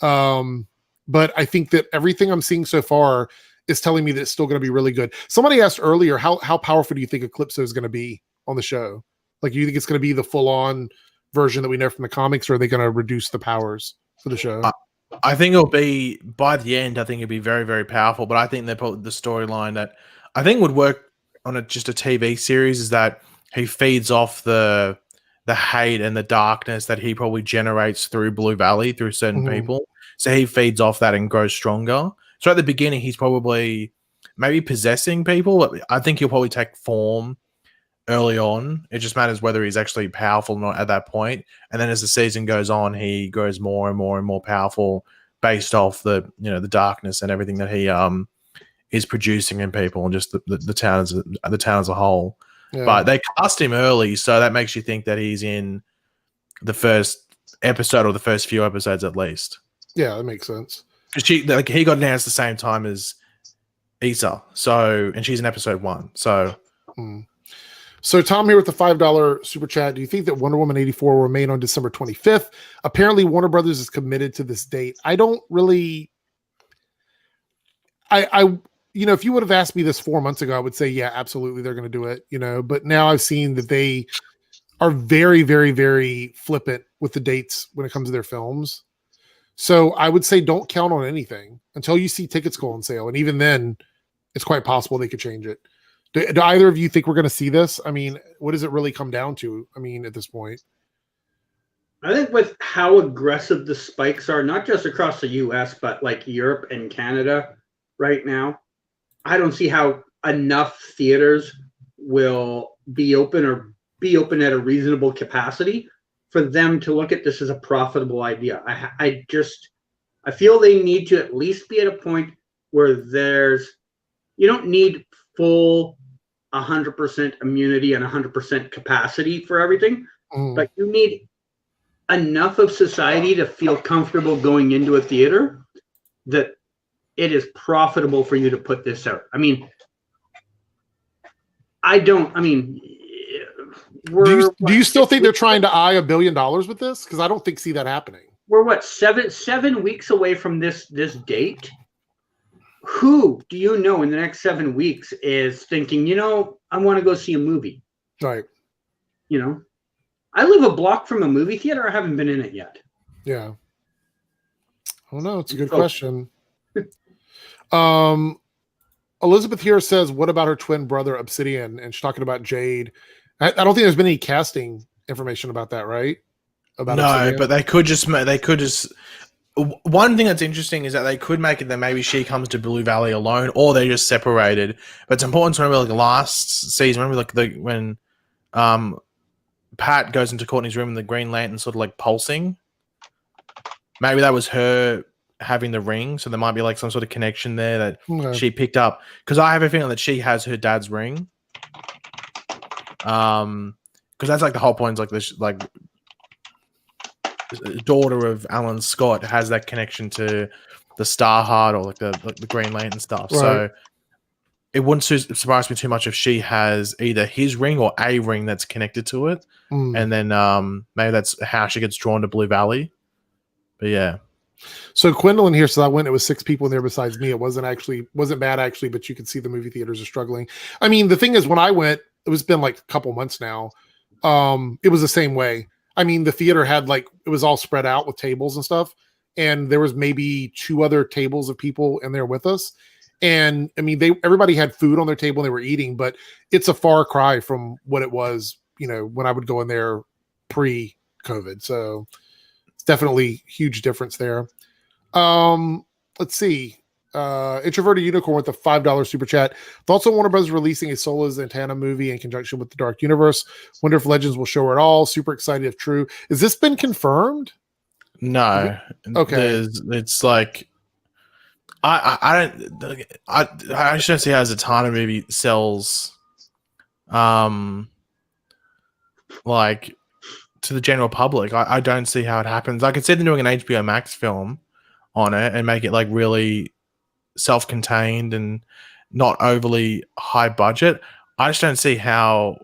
But I think that everything I'm seeing so far is telling me that it's still going to be really good. Somebody asked earlier, how powerful do you think Eclipso is going to be on the show? Like, do you think it's going to be the full-on version that we know from the comics, or are they going to reduce the powers for the show? I think it'll be, by the end, I think it'll be very, very powerful. But I think the storyline that I think would work on just a TV series is that he feeds off the hate and the darkness that he probably generates through Blue Valley, through certain people. So he feeds off that and grows stronger. So at the beginning, he's probably maybe possessing people. But I think he'll probably take form early on. It just matters whether he's actually powerful or not at that point. And then as the season goes on, he grows more and more and more powerful based off the darkness and everything that he is producing in people and just the town as a whole. Yeah. But they cast him early, so that makes you think that he's in the first episode or the first few episodes at least. Yeah, that makes sense. He got announced the same time as Issa, and she's in episode 1. So. So Tom here with the $5 super chat. Do you think that Wonder Woman 84 will remain on December 25th? Apparently Warner Brothers is committed to this date. I don't really, if you would have asked me this 4 months ago, I would say, yeah, absolutely. They're going to do it, but now I've seen that they are very, very, very flippant with the dates when it comes to their films. So I would say, don't count on anything until you see tickets go on sale. And even then it's quite possible they could change it. Do either of you think we're going to see this? I mean, what does it really come down to? I mean, at this point, I think with how aggressive the spikes are, not just across the US, but like Europe and Canada right now, I don't see how enough theaters will be open at a reasonable capacity for them to look at this as a profitable idea. I feel they need to at least be at a point where you don't need full 100% immunity and 100% capacity for everything, but you need enough of society to feel comfortable going into a theater that it is profitable for you to put this out. I mean, do you still think they're trying to eye $1 billion with this? Because I don't see that happening. We're seven weeks away from this date. Who do you know in the next 7 weeks is thinking, I want to go see a movie? Right. I live a block from a movie theater. I haven't been in it yet. Yeah. Oh no, it's a good question. Elizabeth here says, what about her twin brother Obsidian? And she's talking about Jade. I don't think there's been any casting information about that, right? About Obsidian? But they could just one thing that's interesting is that they could make it that maybe she comes to Blue Valley alone, or they're just separated. But it's important to remember, like last season, remember when Pat goes into Courtney's room and the Green Lantern sort of like pulsing. Maybe that was her having the ring, so there might be like some sort of connection there that she picked up. Because I have a feeling that she has her dad's ring. Because that's like the whole point. Is like this, like. Daughter of Alan Scott has that connection to the Starheart or like the Green Lantern stuff. Right. So it wouldn't surprise me too much if she has either his ring or a ring that's connected to it, and then maybe that's how she gets drawn to Blue Valley. But yeah. So Gwendolyn here, so I went. It was 6 people in there besides me. It wasn't bad actually, but you could see the movie theaters are struggling. I mean, the thing is, when I went, it's been like a couple months now. It was the same way. I mean, the theater had it was all spread out with tables and stuff. And there was maybe 2 other tables of people in there with us. And I mean, everybody had food on their table and they were eating, but it's a far cry from what it was, when I would go in there pre-COVID. So it's definitely a huge difference there. Let's see. Introverted Unicorn with a $5 super chat. Thoughts on Warner Bros. Releasing a Solo Zatanna movie in conjunction with the Dark Universe. Wonder if Legends will show it all. Super excited if true. Has this been confirmed? No. Okay. It's like I just don't see how Zatanna movie sells like to the general public. I don't see how it happens. I could see them doing an HBO Max film on it and make it like really self-contained and not overly high budget. I just don't see how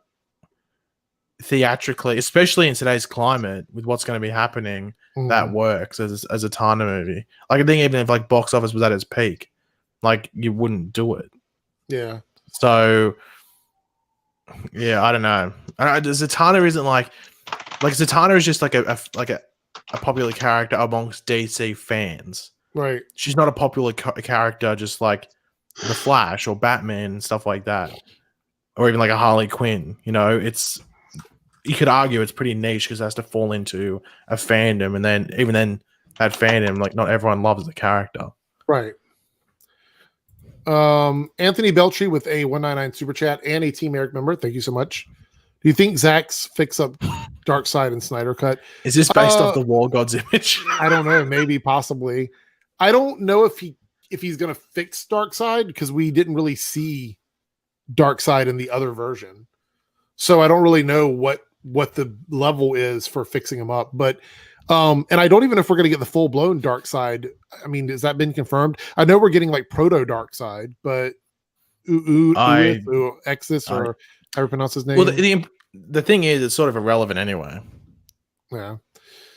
theatrically, especially in today's climate with what's going to be happening, that works as a Tana movie. Like I think even if like box office was at its peak, like you wouldn't do it. Yeah. So yeah, I don't know. Zatanna isn't like Zatanna is just like a popular character amongst DC fans. Right. She's not a popular character just like the Flash or Batman and stuff like that, or even like a Harley Quinn. You know, you could argue it's pretty niche because it has to fall into a fandom, and then even then that fandom, like not everyone loves the character. Right. Anthony Beltry with a 199 super chat and a Team Eric member. Thank you so much. Do you think Zach's fix up Darkseid and Snyder Cut? Is this based off the War God's image? I don't know. Maybe, possibly. I don't know if he's going to fix Darkseid because we didn't really see Darkseid in the other version. So I don't really know what the level is for fixing him up. But and I don't even know if we're going to get the full blown Darkseid. I mean, has that been confirmed? I know we're getting like proto Darkseid, but Exis or however you pronounce his name. Well, the thing is, it's sort of irrelevant anyway. Yeah.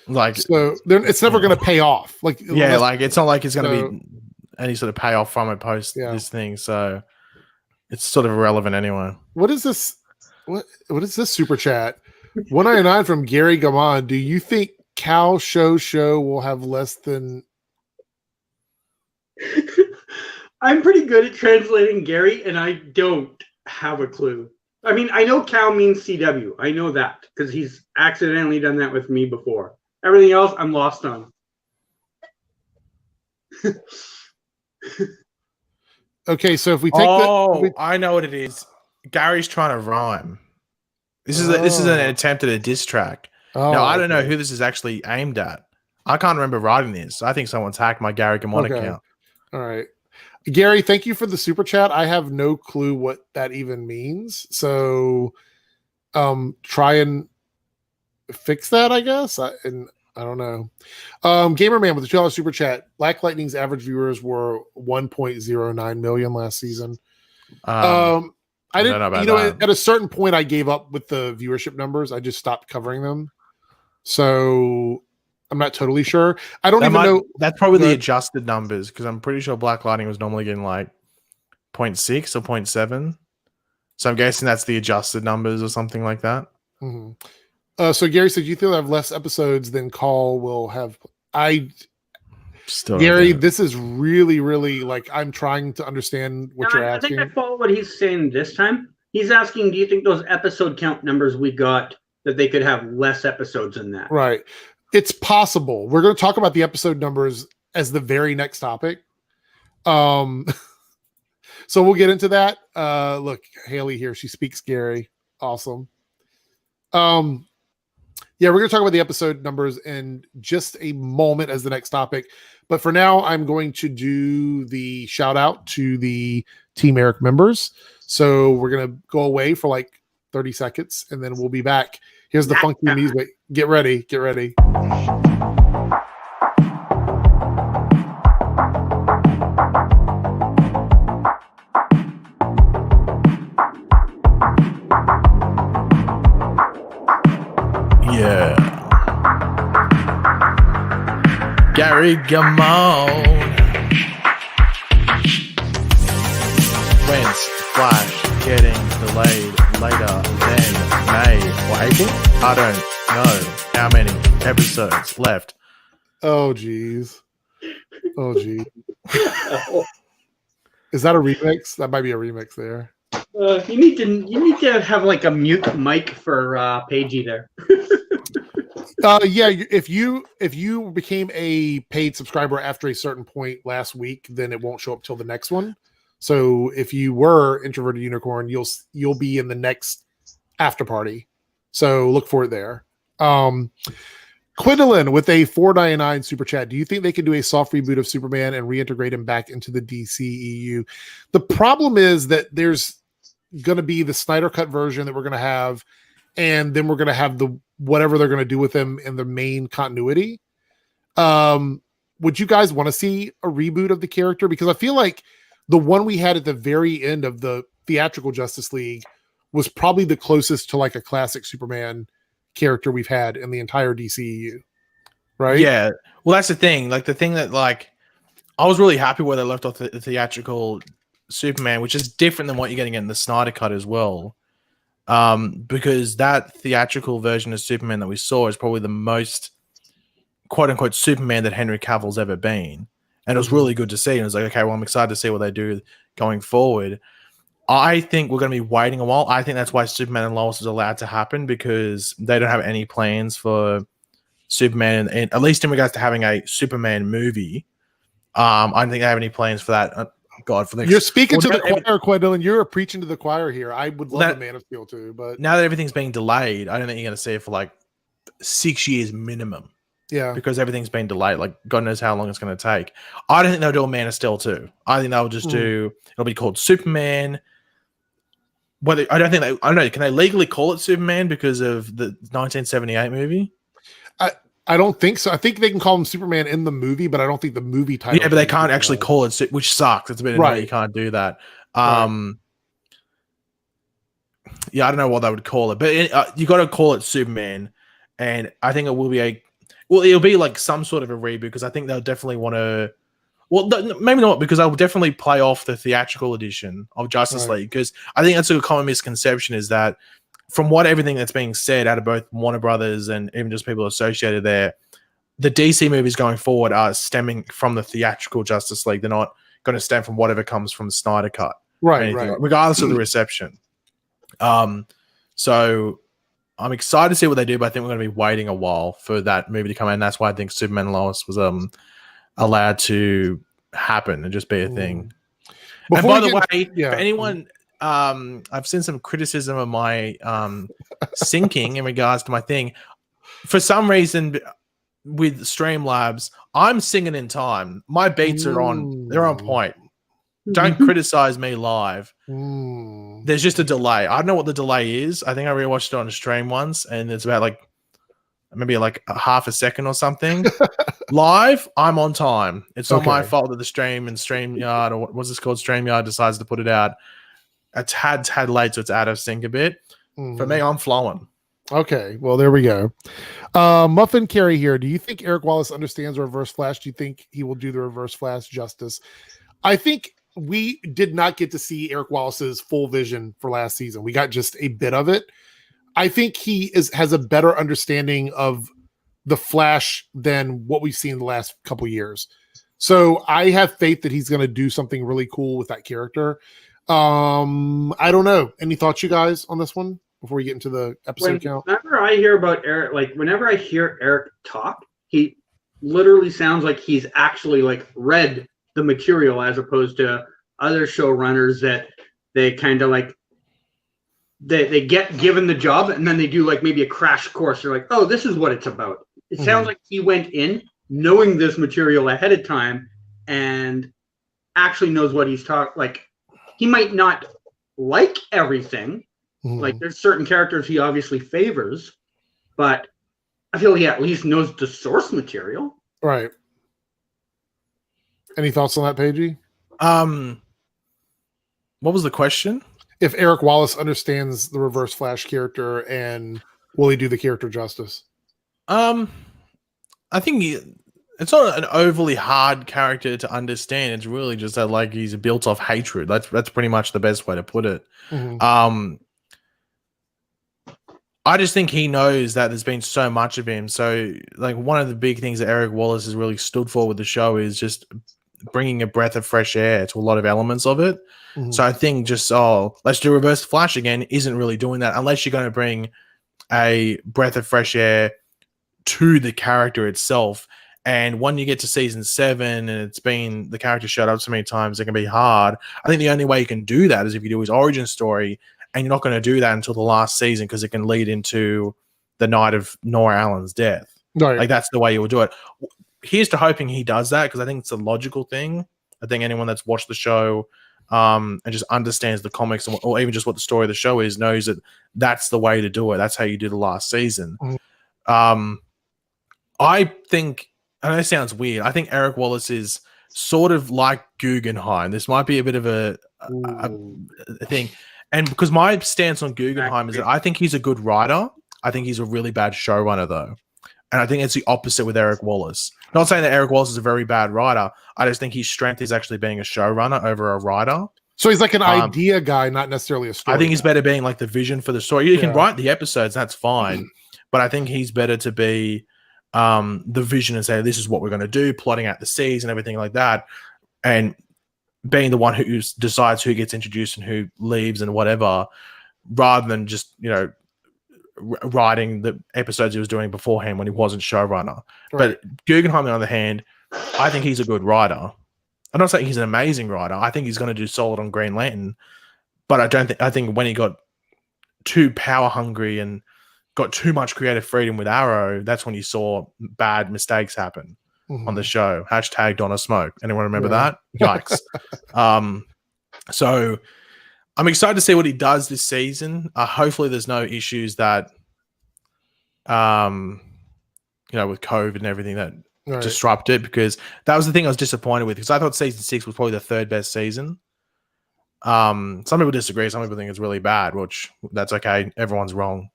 Like, so it's never going to pay off. Like, yeah, like it's not like it's going to be any sort of payoff from it post this thing. So it's sort of irrelevant anyway. What is this? What is this super chat? 199 from Gary Gaman. Do you think Cal Show will have less than? I'm pretty good at translating Gary, and I don't have a clue. I mean, I know Cal means CW. I know that because he's accidentally done that with me before. Everything else, I'm lost on. Okay, so if we take I know what it is. Gary's trying to rhyme. This is an attempt at a diss track. Now I don't know who this is actually aimed at. I can't remember writing this. I think someone's hacked my Gary Gamon account. All right. Gary, thank you for the super chat. I have no clue what that even means. So try and fix that, I guess. I don't know. Gamerman with the $2 super chat. Black Lightning's average viewers were 1.09 million last season. I didn't know about that. At a certain point I gave up with the viewership numbers. I just stopped covering them. So I'm not totally sure. I don't even know. That's probably the adjusted numbers because I'm pretty sure Black Lightning was normally getting like 0.6 or 0.7. So I'm guessing that's the adjusted numbers or something like that. Mm-hmm. So Gary said, you feel I have less episodes than Call will have. Gary, this is really, really like I'm trying to understand what you're asking. I think I follow what he's saying this time. He's asking, do you think those episode count numbers we got that they could have less episodes than that? Right. It's possible. We're going to talk about the episode numbers as the very next topic. So we'll get into that. Look, Haley here. She speaks Gary. Awesome. Yeah, we're going to talk about the episode numbers in just a moment as the next topic. But for now, I'm going to do the shout out to the Team Eric members. So we're going to go away for like 30 seconds and then we'll be back. Here's the funky music. Get ready. Get ready. Yeah. Gary Gamon. When's Flash getting delayed later than May or April? I don't know how many episodes left. Oh, geez. Oh, geez. Is that a remix? That might be a remix there. You need to have like a mute mic for Pagey there. Yeah, if you became a paid subscriber after a certain point last week, then it won't show up till the next one. So if you were Introverted Unicorn, you'll be in the next after party. So look for it there. Quindolin with a $4.99 super chat. Do you think they can do a soft reboot of Superman and reintegrate him back into the DCEU? The problem is that there's going to be the Snyder Cut version that we're going to have, and then we're going to have the whatever they're going to do with him in the main continuity. Would you guys want to see a reboot of the character? Because I feel like the one we had at the very end of the theatrical Justice League was probably the closest to like a classic Superman character we've had in the entire DCEU. Right? Yeah. Well, that's the thing. Like the thing that like I was really happy where they left off the theatrical Superman, which is different than what you're getting in the Snyder Cut as well. Because that theatrical version of Superman that we saw is probably the most quote unquote Superman that Henry Cavill's ever been. And it was really good to see. And it was like, okay, well, I'm excited to see what they do going forward. I think we're going to be waiting a while. I think that's why Superman and Lois is allowed to happen, because they don't have any plans for Superman, and at least in regards to having a Superman movie. I don't think they have any plans for that. God, for the next, you're speaking to the choir, Quindle, and you're preaching to the choir here. I would love the Man of Steel too, but now that everything's being delayed, I don't think you're going to see it for like 6 years minimum. Yeah, because everything's been delayed. Like God knows how long it's going to take. I don't think they'll do a Man of Steel too. I think they'll just do. It'll be called Superman. Whether I don't know. Can they legally call it Superman because of the 1978 movie? I don't think so. I think they can call him Superman in the movie, but I don't think the movie title. Yeah, but they can't actually call it, which sucks. It's a bit annoying. You can't do that. Yeah, I don't know what they would call it, but you got to call it Superman, and I think it will be it'll be like some sort of a reboot, because I think they'll definitely want to. Well, maybe not, because I'll definitely play off the theatrical edition of Justice League, because I think that's a common misconception, is that from everything that's being said out of both Warner Brothers and even just people associated there, the DC movies going forward are stemming from the theatrical Justice League. They're not going to stem from whatever comes from the Snyder Cut, right? Regardless of the reception. So I'm excited to see what they do, but I think we're going to be waiting a while for that movie to come out, and that's why I think Superman and Lois was allowed to happen and just be a thing. And by the way, for anyone, I've seen some criticism of my syncing in regards to my thing. For some reason, with Streamlabs, I'm singing in time. My beats are on; they're on point. Don't criticize me live. There's just a delay. I don't know what the delay is. I think I rewatched it on a stream once, and it's about like maybe like a half a second or something. Live, I'm on time. It's not my fault that the stream and StreamYard, or what's this called, StreamYard, decides to put it out a tad late, so it's out of sync a bit. For me, I'm flowing. Okay, well, there we go. Muffin Carey here. Do you think Eric Wallace understands Reverse Flash? Do you think he will do the Reverse Flash justice? I think we did not get to see Eric Wallace's full vision for last season. We got just a bit of it. I think he has a better understanding of the Flash than what we've seen in the last couple years. So I have faith that he's going to do something really cool with that character. I don't know. Any thoughts, you guys, on this one before we get into the episode count? Whenever I hear about Eric, like whenever I hear Eric talk, he literally sounds like he's actually like read the material, as opposed to other showrunners that they kind of like they get given the job and then they do like maybe a crash course. They're like, oh, this is what it's about. It sounds like he went in knowing this material ahead of time and actually knows what he's talking. Like, he might not like everything. Like, there's certain characters he obviously favors, but I feel he at least knows the source material. Right. Any thoughts on that, Pagey? What was the question? If Eric Wallace understands the Reverse Flash character, and will he do the character justice? I think it's not an overly hard character to understand. It's really just that like he's built off hatred. That's pretty much the best way to put it. I just think he knows that there's been so much of him. So like one of the big things that Eric Wallace has really stood for with the show is just bringing a breath of fresh air to a lot of elements of it. So I think just, let's do Reverse Flash again isn't really doing that, unless you're going to bring a breath of fresh air to the character itself. And when you get to season 7 and it's been the character showed up so many times, it can be hard. I think the only way you can do that is if you do his origin story, and you're not going to do that until the last season because it can lead into the night of Nora Allen's death. Right. Like that's the way you would do it. Here's to hoping he does that, because I think it's a logical thing. I think anyone that's watched the show and just understands the comics or even just what the story of the show is, knows that that's the way to do it. That's how you did the last season. I think, I know it sounds weird, I think Eric Wallace is sort of like Guggenheim. This might be a bit of a thing. And because my stance on Guggenheim is that I think he's a good writer. I think he's a really bad showrunner, though. And I think it's the opposite with Eric Wallace. Not saying that Eric Wallace is a very bad writer. I just think his strength is actually being a showrunner over a writer. So he's like an idea guy, not necessarily a story. I think he's better being like the vision for the story. You can write the episodes, that's fine. But I think he's better to be the vision and say, this is what we're going to do, plotting out the seas and everything like that. And being the one who decides who gets introduced and who leaves and whatever, rather than just, you know, writing the episodes he was doing beforehand when he wasn't showrunner. Right. But Guggenheim, on the other hand, I think he's a good writer. I'm not saying he's an amazing writer. I think he's going to do solid on Green Lantern. But I think when he got too power hungry and got too much creative freedom with Arrow, that's when you saw bad mistakes happen on the show. # Donna Smoke. Anyone remember that? Yikes. So I'm excited to see what he does this season. Hopefully there's no issues that, you know, with COVID and everything that disrupt it, because that was the thing I was disappointed with, because I thought season 6 was probably the third best season. Some people disagree. Some people think it's really bad, which that's okay. Everyone's wrong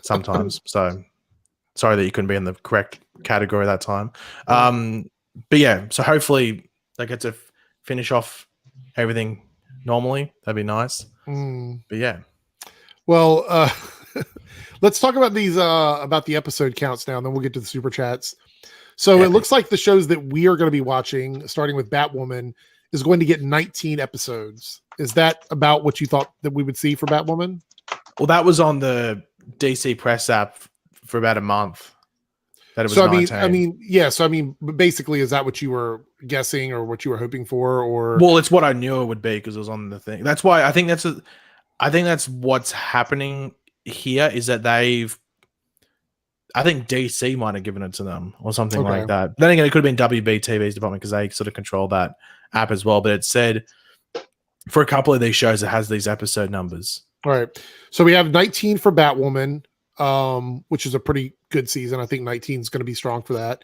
sometimes. So sorry that you couldn't be in the correct category at that time. But yeah, so hopefully they get to finish off everything normally. That'd be nice. But yeah. Well, let's talk about these about the episode counts now, and then we'll get to the super chats. So it looks like the shows that we are going to be watching, starting with Batwoman, is going to get 19 episodes. Is that about what you thought that we would see for Batwoman? Well, that was on the DC Press app for about a month. That it was 19. So basically, is that what you were guessing or what you were hoping for? Or well, it's what I knew it would be because it was on the thing. That's why I think that's what's happening here, is that I think DC might have given it to them or something like that. Then again, it could have been WBTV's department because they sort of control that app as well. But it said for a couple of these shows, it has these episode numbers. All right. So we have 19 for Batwoman, which is a pretty good season. I think 19 is going to be strong for that.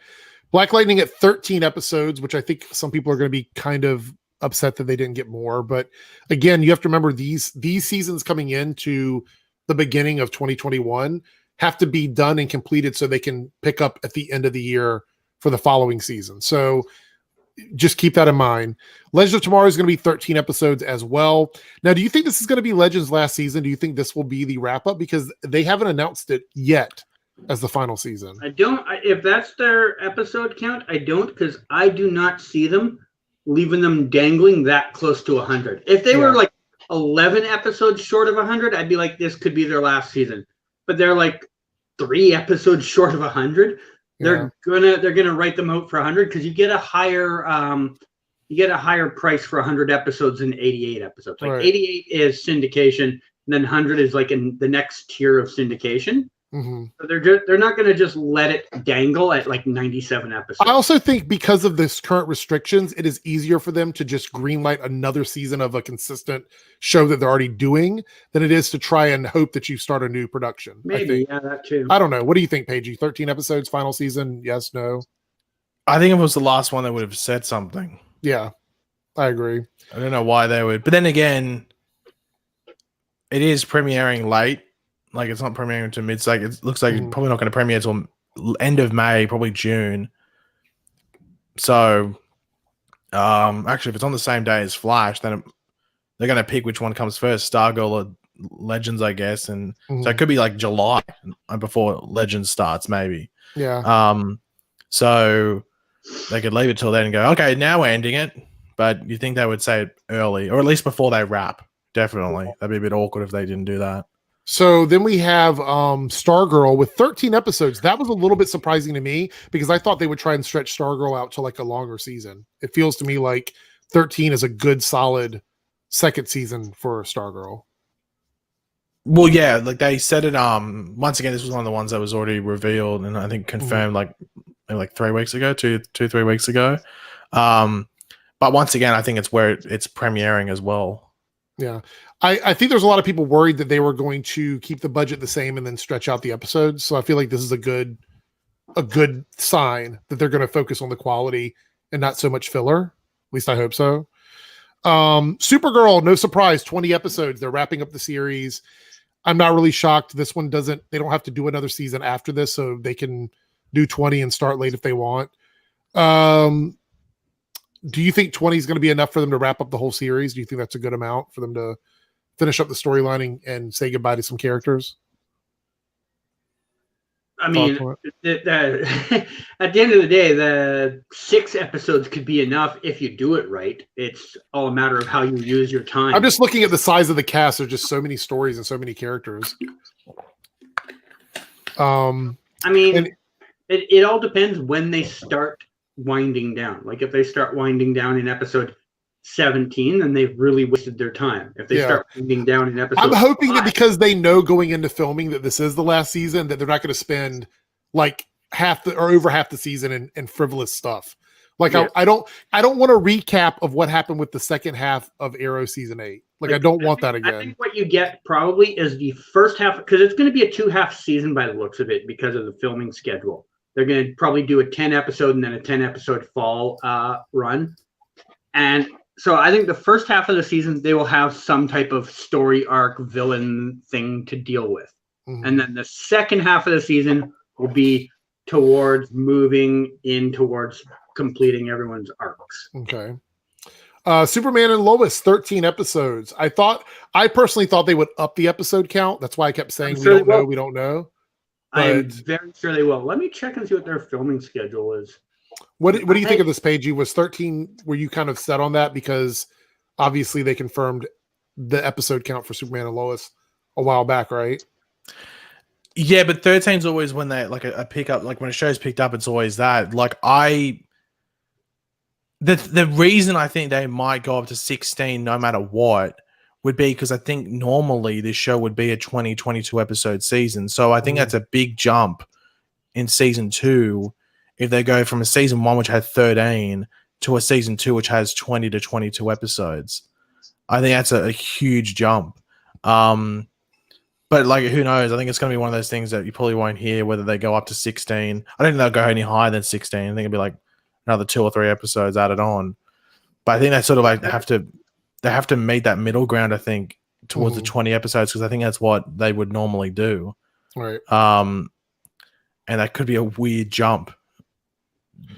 Black Lightning at 13 episodes, which I think some people are going to be kind of upset that they didn't get more. But again, you have to remember these seasons coming into the beginning of 2021 have to be done and completed so they can pick up at the end of the year for the following season. So just keep that in mind. Legends of Tomorrow is going to be 13 episodes as well. Now, do you think this is going to be Legends last season? Do you think this will be the wrap up? Because they haven't announced it yet as the final season. I don't. If that's their episode count, I don't, because I do not see them leaving them dangling that close to 100. If they were like 11 episodes short of 100, I'd be like, this could be their last season. But they're like 3 episodes short of 100. They're gonna write them out for 100 because you get a higher price for 100 episodes than 88 episodes. Like 88 is syndication, and then 100 is like in the next tier of syndication. So they're not going to just let it dangle at like 97 episodes. I also think because of this current restrictions, it is easier for them to just greenlight another season of a consistent show that they're already doing than it is to try and hope that you start a new production. Maybe, that too. I don't know. What do you think, Pagey? 13 episodes, final season? Yes, no? I think if it was the last one, they would have said something. Yeah, I agree. I don't know why they would. But then again, it is premiering late. Like, it's not premiering until mid. Like, it looks like it's probably not going to premiere until end of May, probably June. So, actually, if it's on the same day as Flash, then they're going to pick which one comes first, Stargirl or Legends, I guess. And so it could be like July before Legends starts, maybe. Yeah. So they could leave it till then and go, okay, now we're ending it. But you think they would say it early, or at least before they wrap? Definitely. That'd be a bit awkward if they didn't do that. So then we have Stargirl with 13 episodes. That was a little bit surprising to me because I thought they would try and stretch Stargirl out to like a longer season. It feels to me like 13 is a good, solid second season for Stargirl. Well, yeah, like they said it. Once again, this was one of the ones that was already revealed and I think confirmed like 3 weeks ago, 3 weeks ago. But once again, I think it's where it's premiering as well. Yeah. I think there's a lot of people worried that they were going to keep the budget the same and then stretch out the episodes. So I feel like this is a good sign that they're going to focus on the quality and not so much filler. At least I hope so. Supergirl, no surprise, 20 episodes. They're wrapping up the series. I'm not really shocked. This one they don't have to do another season after this, so they can do 20 and start late if they want. Do you think 20 is going to be enough for them to wrap up the whole series? Do you think that's a good amount for them to finish up the storylining and say goodbye to some characters? I mean, at the end of the day, the 6 episodes could be enough if you do it right. It's all a matter of how you use your time. I'm just looking at the size of the cast. There's just so many stories and so many characters. I mean, it all depends when they start winding down. Like if they start winding down in episode 17, then they've really wasted their time. If they start winding down in episode I'm hoping 5, that because they know going into filming that this is the last season, that they're not going to spend like over half the season in frivolous stuff. Like I don't want a recap of what happened with the second half of Arrow season 8. Like I don't want that again. I think what you get probably is the first half, because it's going to be a 2-half season by the looks of it because of the filming schedule. They're going to probably do a 10 episode and then a 10 episode fall run. And so I think the first half of the season, they will have some type of story arc villain thing to deal with. Mm-hmm. And then the second half of the season will be towards moving in towards completing everyone's arcs. Okay. Superman and Lois, 13 episodes. I personally thought they would up the episode count. That's why I kept saying we don't know. I'm very sure they will. Let me check and see what their filming schedule is. What do you think of this, Pagey? Was 13, were you kind of set on that? Because obviously they confirmed the episode count for Superman and Lois a while back, right? Yeah, but 13 is always when they like a pickup, like when a show's picked up, it's always that. Like the reason I think they might go up to 16 no matter what would be because I think normally this show would be a 20, 22 episode season. So I think that's a big jump in season 2 if they go from a season 1 which had 13 to a season 2 which has 20 to 22 episodes. I think that's a huge jump. But like, who knows? I think it's going to be one of those things that you probably won't hear whether they go up to 16. I don't think they'll go any higher than 16. I think it'll be like another 2 or 3 episodes added on. But I think they sort of like they have to meet that middle ground, I think, towards the 20 episodes, because I think that's what they would normally do. Right. And that could be a weird jump,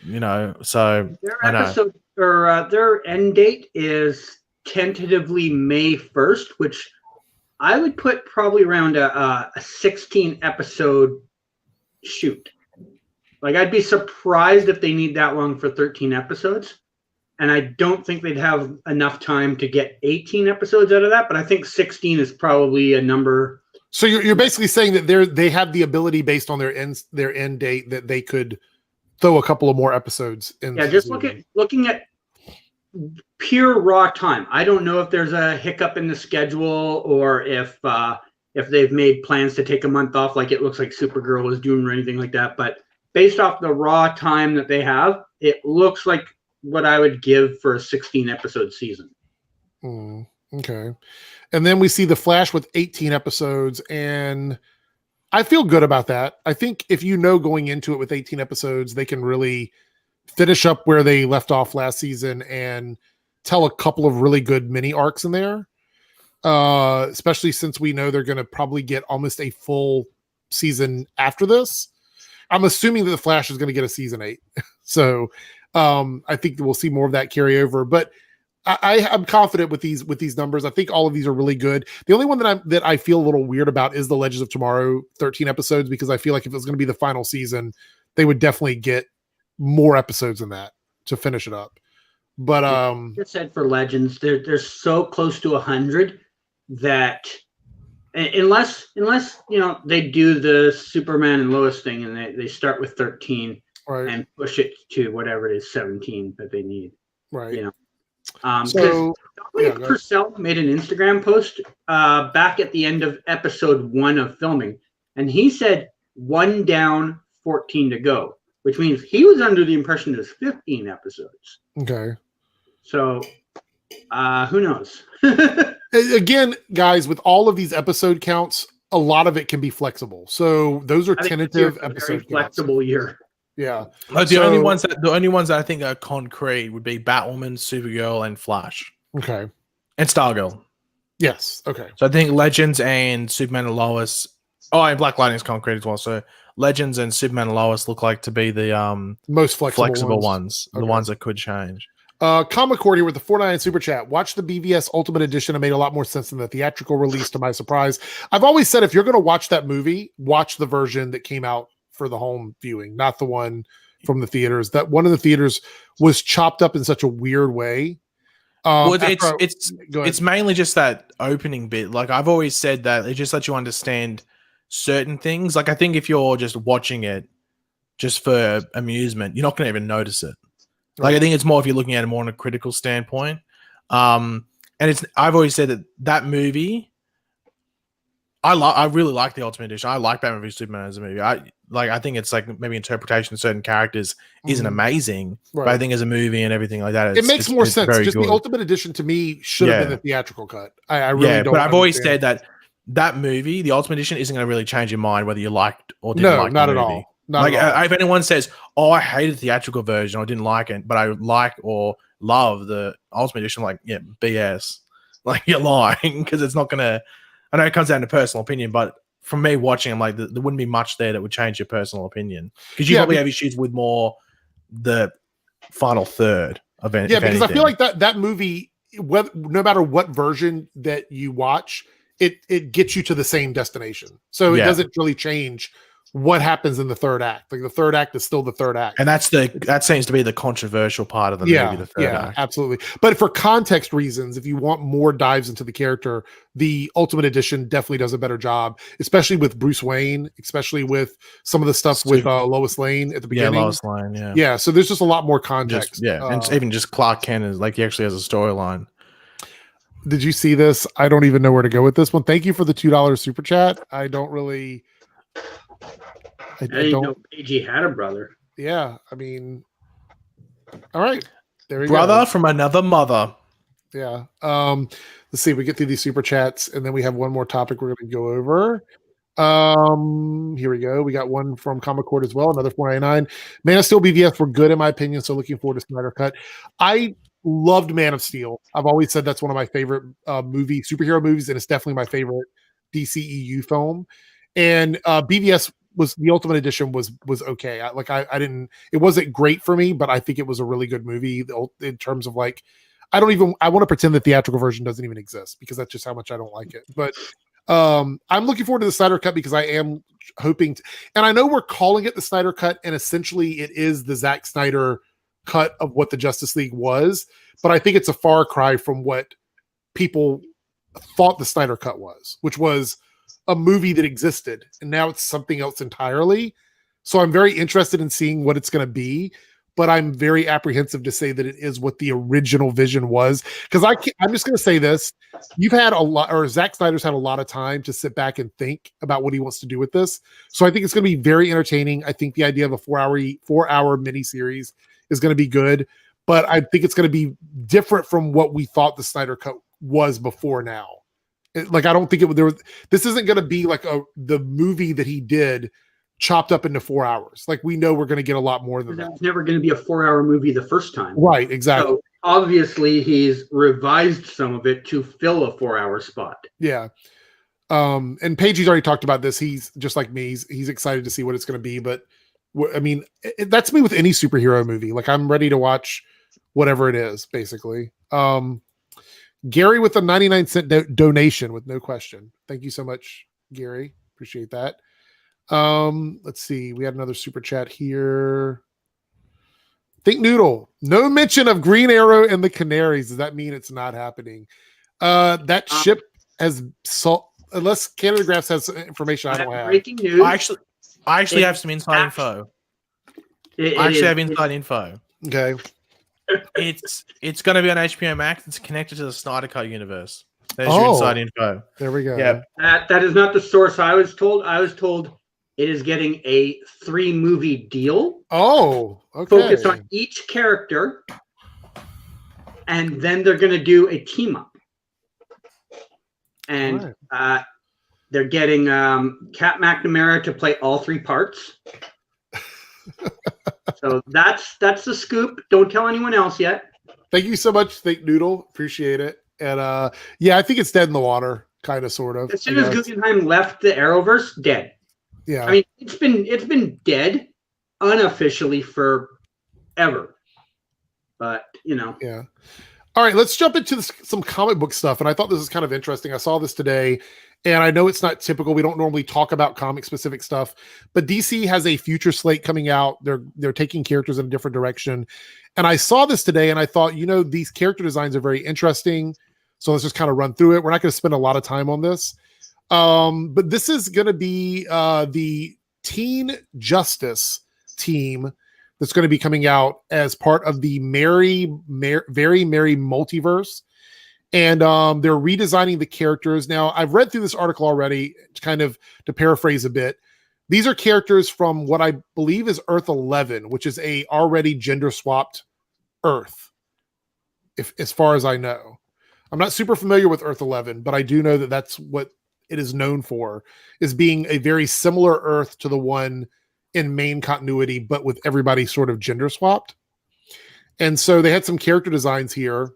you know. So their episode or their end date is tentatively May 1st, which I would put probably around a 16 episode shoot. Like, I'd be surprised if they need that long for 13 episodes. And I don't think they'd have enough time to get 18 episodes out of that, but I think 16 is probably a number. So you're basically saying that they have the ability based on their end date that they could throw a couple of more episodes in. Yeah, just looking at pure raw time. I don't know if there's a hiccup in the schedule or if they've made plans to take a month off like it looks like Supergirl was doing or anything like that. But based off the raw time that they have, it looks like what I would give for a 16 episode season. Okay. And then we see The Flash with 18 episodes, and I feel good about that. I think if you know going into it with 18 episodes, they can really finish up where they left off last season and tell a couple of really good mini arcs in there. Especially since we know they're going to probably get almost a full season after this. I'm assuming that The Flash is going to get a season 8. So I think that we'll see more of that carry over, but I'm confident with these numbers. I think all of these are really good. The only one that I feel a little weird about is the Legends of Tomorrow 13 episodes, because I feel like if it was going to be the final season, they would definitely get more episodes than that to finish it up. But just said for Legends, they're so close to 100 that unless you know they do the Superman and Lois thing and they start with 13. Right. And push it to whatever it is, 17 that they need. Right. You know. So Dominic Purcell made an Instagram post back at the end of episode 1 of filming, and he said 1 down, 14 to go, which means he was under the impression there's 15 episodes. Okay. So, who knows? Again, guys, with all of these episode counts, a lot of it can be flexible. So those are tentative episode flexible counts. year. Yeah. Like the only ones that I think are concrete would be Batwoman, Supergirl, and Flash. Okay. And Stargirl. Yes. Okay. So I think Legends and Superman and Lois. Oh, and Black Lightning is concrete as well. So Legends and Superman and Lois look like to be the most flexible ones. Okay. The ones that could change. Comic Cord here with the 49 super chat. Watch the BVS Ultimate Edition. It made a lot more sense than the theatrical release, to my surprise. I've always said if you're going to watch that movie, watch the version that came out for the home viewing, not the one from the theaters. That one of the theaters was chopped up in such a weird way. Well, it's mainly just that opening bit. Like I've always said that it just lets you understand certain things. Like I think if you're just watching it just for amusement, you're not going to even notice it. Like I think it's more if you're looking at it more on a critical standpoint. And I've always said that movie. I really like the Ultimate Edition. I like Batman v Superman as a movie. I think it's like maybe interpretation of certain characters isn't amazing, but I think as a movie and everything like that, it makes more sense. Just good. The Ultimate Edition to me should have been the theatrical cut. I really don't. But I've always said that movie, the Ultimate Edition, isn't going to really change your mind whether you liked or didn't like the movie. Not at all. Not at all. If anyone says, "Oh, I hated the theatrical version," or "I didn't like it," but I like or love the Ultimate Edition, I'm like, yeah, BS. Like you're lying because it's not gonna. I know it comes down to personal opinion, but from me watching, I'm like, there wouldn't be much there that would change your personal opinion because you probably have issues with more the final third of anything. Yeah, because I feel like that movie, no matter what version that you watch, it gets you to the same destination. So it doesn't really change what happens in the third act. Like the third act is still the third act. And that seems to be the controversial part of the movie, the third act. Absolutely. But for context reasons, if you want more dives into the character, the Ultimate Edition definitely does a better job, especially with Bruce Wayne, especially with some of the stuff with Lois Lane at the beginning. Yeah, Lois Lane, yeah. Yeah, so there's just a lot more context. And even just Clark Kent is like he actually has a storyline. Did you see this? I don't even know where to go with this one. Thank you for the $2 super chat. I don't really... I didn't know Pagey had a brother. Yeah, I mean, all right, there we go. Brother from another mother. Yeah. Let's see. We get through these super chats, and then we have one more topic we're going to go over. Here we go. We got one from Comic Cord as well. Another 499. Man of Steel BVS were good in my opinion. So looking forward to Snyder Cut. I loved Man of Steel. I've always said that's one of my favorite superhero movies, and it's definitely my favorite DCEU film. And BVS was the Ultimate Edition was okay. I didn't. It wasn't great for me, but I think it was a really good movie in terms of like. I want to pretend the theatrical version doesn't even exist because that's just how much I don't like it. But I'm looking forward to the Snyder Cut because I am hoping to, and I know we're calling it the Snyder Cut, and essentially it is the Zack Snyder cut of what the Justice League was. But I think it's a far cry from what people thought the Snyder Cut was, which was a movie that existed, and now it's something else entirely. So I'm very interested in seeing what it's going to be, but I'm very apprehensive to say that it is what the original vision was. Because I'm just going to say this: you've had a lot, or Zack Snyder's had a lot of time to sit back and think about what he wants to do with this. So I think it's going to be very entertaining. I think the idea of a 4-hour miniseries is going to be good, but I think it's going to be different from what we thought the Snyder Cut was before now. I don't think this isn't going to be like the movie that he did chopped up into 4 hours. Like we know we're going to get a lot more than that. It's never going to be a 4-hour movie the first time. Right. Exactly. So obviously he's revised some of it to fill a 4-hour spot. Yeah. And Pagey's already talked about this. He's just like me. He's excited to see what it's going to be, but I mean, that's me with any superhero movie. Like I'm ready to watch whatever it is basically. Gary with a 99-cent donation with no question. Thank you so much, Gary. Appreciate that. Let's see. We had another super chat here. Think Noodle. No mention of Green Arrow and the Canaries. Does that mean it's not happening? That ship has unless Canada Graphs has information I don't have. Breaking news. I actually have some inside info. I have inside info. Okay. It's going to be on HBO Max. It's connected to the Snyder Cut universe. There's your inside info. There we go. Yeah. That is not the source I was told. I was told it is getting a 3-movie deal. Oh, okay. Focused on each character. and then they're going to do a team up. And they're getting Kat McNamara to play all 3 parts. So that's the scoop. Don't tell anyone else yet. Thank you so much, Think Noodle. Appreciate it. And yeah, I think it's dead in the water, kind of, sort of. As soon as Guggenheim left the Arrowverse, dead. Yeah. I mean, it's been dead unofficially forever. But, you know. Yeah. All right, let's jump into some comic book stuff. And I thought this was kind of interesting. I saw this today, and I know it's not typical. We don't normally talk about comic-specific stuff, but DC has a future slate coming out. They're taking characters in a different direction. And I saw this today, and I thought, you know, these character designs are very interesting. So let's just kind of run through it. We're not going to spend a lot of time on this. But this is going to be the Teen Justice team that's going to be coming out as part of the Very Merry Multiverse. And they're redesigning the characters. Now, I've read through this article already, to paraphrase a bit. These are characters from what I believe is Earth 11, which is a already gender-swapped Earth, as far as I know. I'm not super familiar with Earth 11, but I do know that that's what it is known for, is being a very similar Earth to the one in main continuity, but with everybody sort of gender swapped. And so they had some character designs here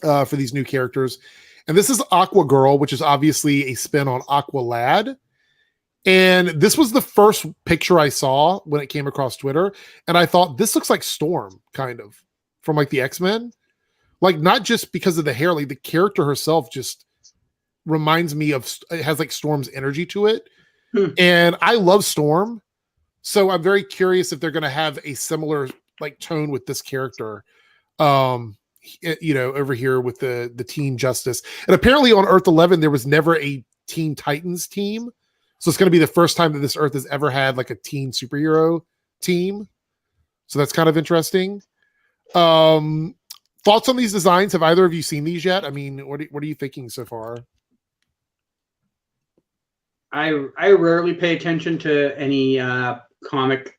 for these new characters. And this is Aqua Girl, which is obviously a spin on Aqua Lad. And this was the first picture I saw when it came across Twitter. And I thought, this looks like Storm, kind of, from like the X-Men. Like, not just because of the hair, like the character herself just reminds me of, it has like Storm's energy to it. And I love Storm. So I'm very curious if they're going to have a similar like tone with this character, you know, over here with the Teen Justice. And apparently on Earth 11, there was never a Teen Titans team. So it's going to be the first time that this Earth has ever had like a teen superhero team. So that's kind of interesting. Thoughts on these designs? Have either of you seen these yet? I mean, what are you thinking so far? I rarely pay attention to any comic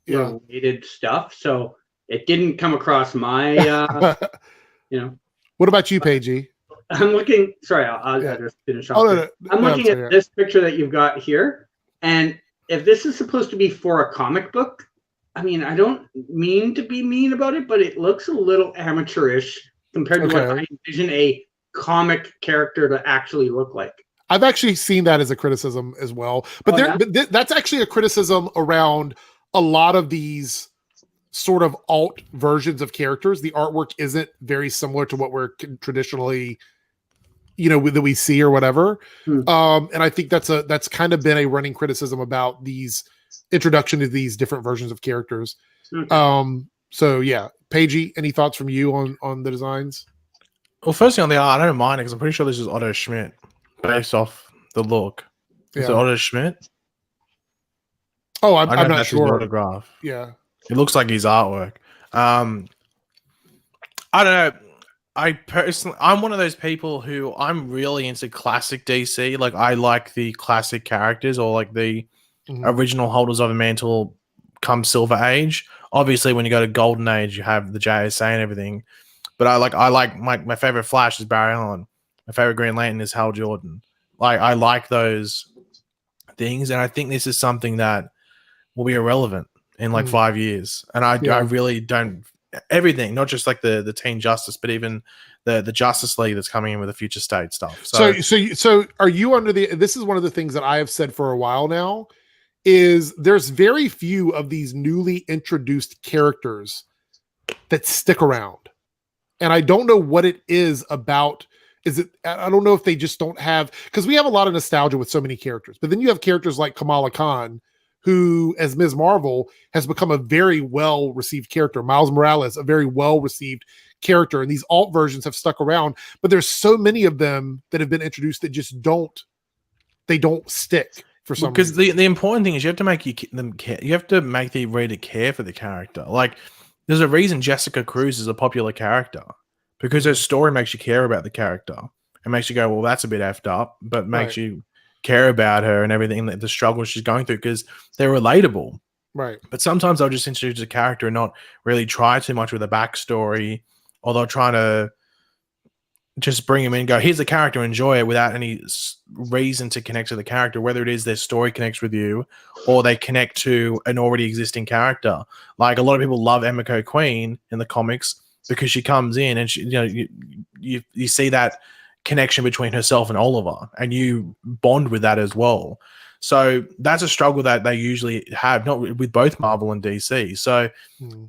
related stuff, so it didn't come across my you know. What about you, Pagey? I'm looking. Sorry, I'll just finish off. I'm looking at this picture that you've got here, and if this is supposed to be for a comic book, I mean, I don't mean to be mean about it, but it looks a little amateurish compared to what I envision a comic character to actually look like. I've actually seen that as a criticism as well, but that's actually a criticism around a lot of these sort of alt versions of characters. The artwork isn't very similar to what we're traditionally, you know, that we see or whatever. And I think that's kind of been a running criticism about these introduction to these different versions of characters. So yeah, Pagey, any thoughts from you on the designs? Well, firstly on the art, I don't mind it because I'm pretty sure this is Otto Schmidt. Based off the look. Is it Otto Schmidt? Oh, I'm not sure. His autograph. Yeah. It looks like his artwork. I don't know. I'm one of those people who I'm really into classic DC. Like, I like the classic characters or like the original holders of a mantle come Silver Age. Obviously, when you go to Golden Age, you have the JSA and everything. But I like my favorite Flash is Barry Allen. My favorite Green Lantern is Hal Jordan. Like, I like those things, and I think this is something that will be irrelevant in like 5 years. And I really don't everything, not just like the Teen Justice, but even the Justice League that's coming in with the Future State stuff. So are you under the? This is one of the things that I have said for a while now. Is there's very few of these newly introduced characters that stick around, and I don't know what it is about. I don't know if they just don't have, because we have a lot of nostalgia with so many characters, but then you have characters like Kamala Khan, who as Ms. Marvel has become a very well received character. Miles Morales, a very well received character, and these alt versions have stuck around, but there's so many of them that have been introduced that just don't stick for some reason. Because the important thing is you have to make them care. You have to make the reader care for the character. Like, there's a reason Jessica Cruz is a popular character. Because her story makes you care about the character. It makes you go, well, that's a bit effed up, but makes you care about her and everything, the struggles she's going through, because they're relatable. Right. But sometimes I'll just introduce a character and not really try too much with a backstory or they're trying to just bring him in and go, here's the character, enjoy it without any reason to connect to the character, whether it is their story connects with you or they connect to an already existing character. Like a lot of people love Emiko Queen in the comics because she comes in and she, you see that connection between herself and Oliver and you bond with that as well. So that's a struggle that they usually have, not with both Marvel and DC. So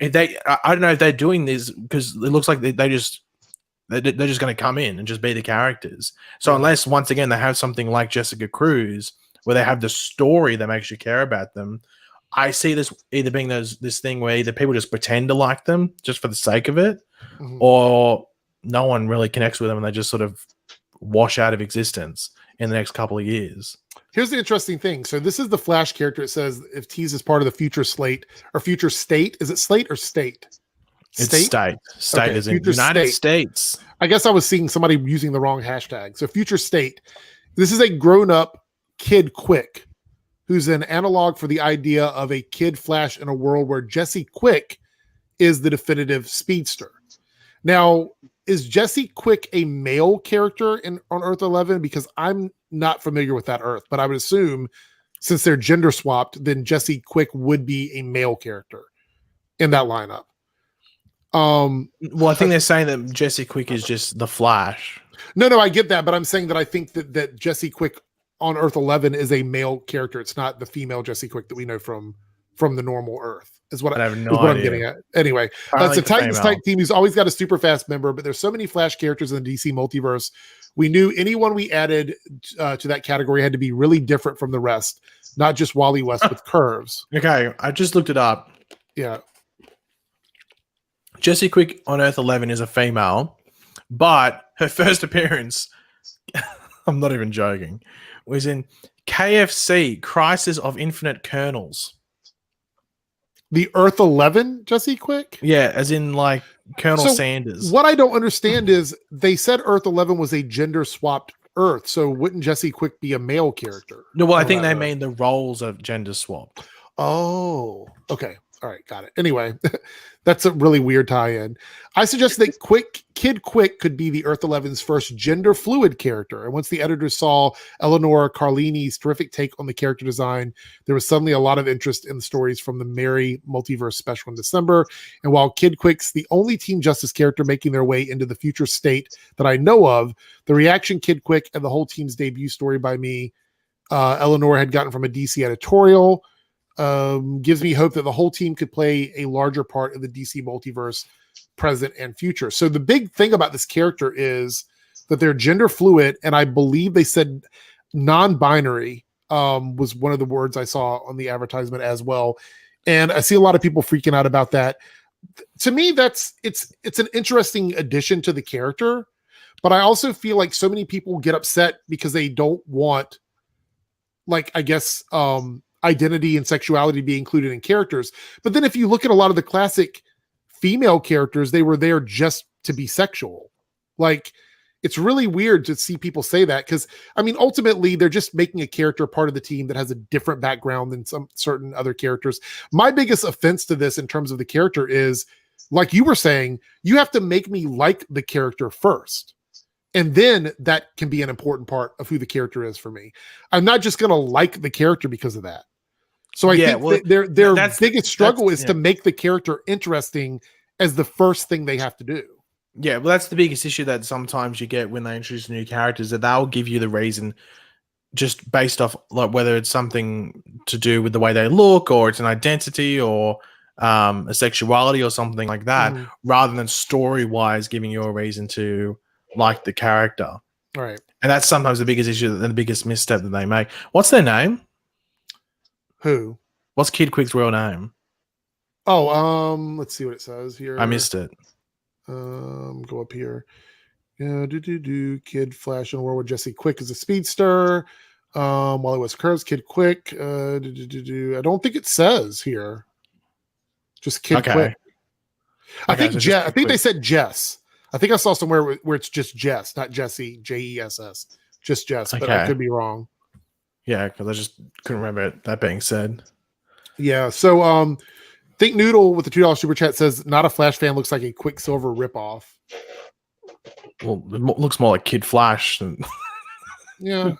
if I don't know if they're doing this because it looks like they're just going to come in and just be the characters. So unless once again they have something like Jessica Cruz where they have the story that makes you care about them, I see this either being this thing where either people just pretend to like them just for the sake of it, or no one really connects with them and they just sort of wash out of existence in the next couple of years. Here's the interesting thing. So this is the Flash character. It says if teased as part of the future slate or future state. Is it slate or state? It's state. State is in United States. I guess I was seeing somebody using the wrong hashtag. So future state. This is a grown-up Kid Quick, who's an analog for the idea of a Kid Flash in a world where Jesse Quick is the definitive speedster. Now, is Jesse Quick a male character on Earth 11? Because I'm not familiar with that Earth, but I would assume since they're gender swapped, then Jesse Quick would be a male character in that lineup. Well, I think they're saying that Jesse Quick is just the Flash. No, I get that, but I'm saying that I think that Jesse Quick on Earth 11 is a male character. It's not the female Jesse Quick that we know from the normal Earth. Is what I'm getting at. Anyway, that's a Titans type team who's always got a super fast member, but there's so many Flash characters in the DC multiverse. We knew anyone we added to that category had to be really different from the rest, not just Wally West with curves. Okay, I just looked it up. Yeah. Jesse Quick on Earth 11 is a female, but her first appearance, I'm not even joking, was in KFC, Crisis of Infinite Kernels. The Earth 11 Jesse Quick? Yeah, as in like Colonel Sanders. What I don't understand is they said Earth 11 was a gender swapped Earth, so wouldn't Jesse Quick be a male character? No, well, I think they mean the roles of gender swapped. Oh, okay. All right, got it. Anyway, that's a really weird tie-in. I suggest that Kid Quick could be the Earth 11's first gender fluid character. And once the editors saw Eleanor Carlini's terrific take on the character design, there was suddenly a lot of interest in the stories from the Mary Multiverse special in December. And while Kid Quick's the only Team Justice character making their way into the future state that I know of, the reaction Kid Quick and the whole team's debut story by me, Eleanor had gotten from a DC editorial, gives me hope that the whole team could play a larger part of the DC multiverse, present and future. So the big thing about this character is that they're gender fluid, and I believe they said non-binary was one of the words I saw on the advertisement as well. And I see a lot of people freaking out about that. To me, it's an interesting addition to the character, but I also feel like so many people get upset because they don't want, like, I guess, identity and sexuality be included in characters. But then if you look at a lot of the classic female characters, they were there just to be sexual. Like, it's really weird to see people say that, because I mean, ultimately they're just making a character part of the team that has a different background than some certain other characters. My biggest offense to this in terms of the character is, like you were saying, you have to make me like the character first. And then that can be an important part of who the character is for me. I'm not just going to like the character because of that. So I think their biggest struggle is to make the character interesting as the first thing they have to do. Yeah, well, that's the biggest issue that sometimes you get when they introduce new characters, that they'll give you the reason just based off, like, whether it's something to do with the way they look, or it's an identity, or a sexuality, or something like that, rather than story-wise giving you a reason to like the character. Right. And that's sometimes the biggest issue and the biggest misstep that they make. What's their name? Who? What's Kid Quick's real name? Oh, let's see what it says here. I missed it. Go up here. Yeah, Kid Flash in a world where Jesse Quick is a speedster. While it was curves, Kid Quick. I don't think it says here. Just Kid Quick. I think they said Jess. I think I saw somewhere where it's just Jess, not Jesse, Jess. Just Jess, but I could be wrong. Yeah, because I just couldn't remember that being said. Yeah, so Think Noodle with the $2 super chat says, "Not a Flash fan looks like a Quicksilver ripoff." Well, it looks more like Kid Flash than yeah.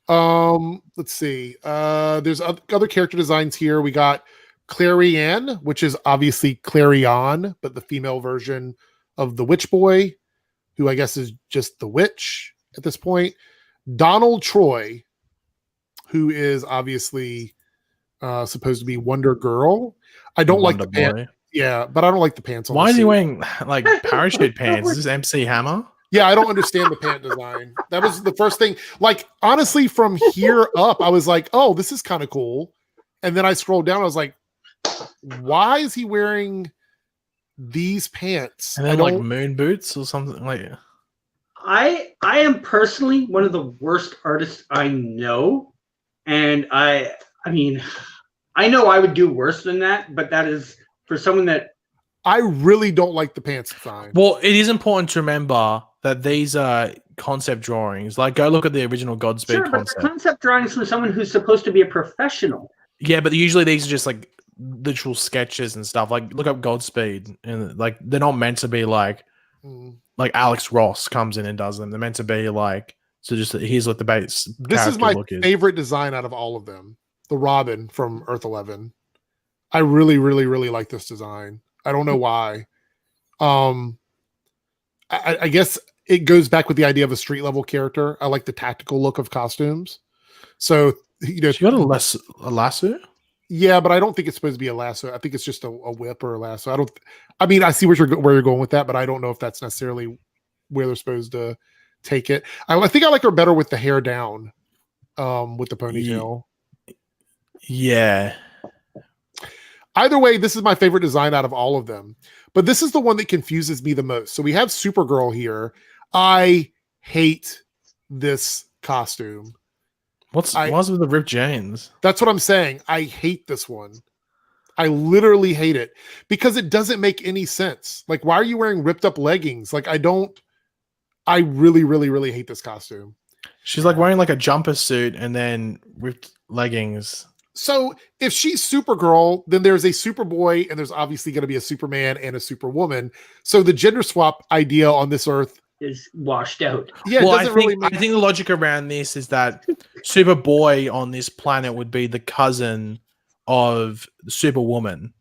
Let's see. There's other character designs here. We got Clarianne, which is obviously Clarion, but the female version of the Witch Boy, who I guess is just the witch at this point. Donald Troy, who is obviously supposed to be Wonder Girl. I don't like the pants. Yeah, but I don't like the pants on. Why is he wearing like parachute pants? Is this MC Hammer? Yeah, I don't understand the pant design. That was the first thing. Like, honestly, from here up, I was like, oh, this is kind of cool. And then I scrolled down. I was like, why is he wearing these pants? And then like moon boots or something like that. I am personally one of the worst artists I know. And I mean, I know I would do worse than that, but that is for someone that I really don't like the pants design. Well, it is important to remember that these are concept drawings. Like, go look at the original Godspeed concept. But concept drawings from someone who's supposed to be a professional. Yeah, but usually these are just like literal sketches and stuff. Like, look up Godspeed, and like they're not meant to be like Alex Ross comes in and does them. They're meant to be like, so just here's what the base. This is my favorite design out of all of them. The Robin from Earth 11. I really, really, really like this design. I don't know why. I guess it goes back with the idea of a street level character. I like the tactical look of costumes. So, you know, she got a lasso. Yeah, but I don't think it's supposed to be a lasso. I think it's just a whip or a lasso. I mean, I see where you're going with that, but I don't know if that's necessarily where they're supposed to take it. I think I like her better with the hair down, with the ponytail. Yeah. Either way, this is my favorite design out of all of them. But this is the one that confuses me the most. So we have Supergirl here. I hate this costume. What's with the ripped jeans? That's what I'm saying. I hate this one. I literally hate it because it doesn't make any sense. Like, why are you wearing ripped up leggings? Like, I really, really, really hate this costume. She's like wearing like a jumper suit and then ripped leggings. So if she's Supergirl, then there's a Superboy and there's obviously going to be a Superman and a Superwoman. So the gender swap idea on this Earth is washed out. Yeah, well, I think the logic around this is that Superboy on this planet would be the cousin of Superwoman.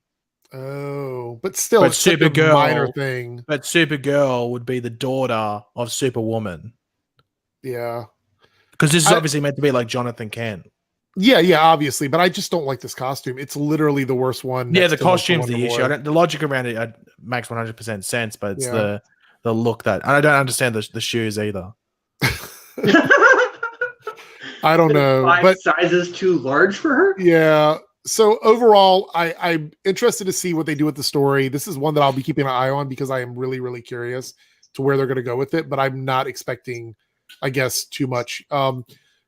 Oh, but still, it's Supergirl, a minor thing. But Supergirl would be the daughter of Superwoman. Yeah, because this is obviously meant to be like Jonathan Kent. Yeah, obviously, but I just don't like this costume. It's literally the worst one. Yeah, the costume's the issue. The logic around it makes 100% sense, but it's the look that I don't understand the shoes either. I don't know. But sizes too large for her? Yeah. So overall, I'm interested to see what they do with the story. This is one that I'll be keeping an eye on because I am really, really curious to where they're going to go with it, but I'm not expecting, I guess, too much.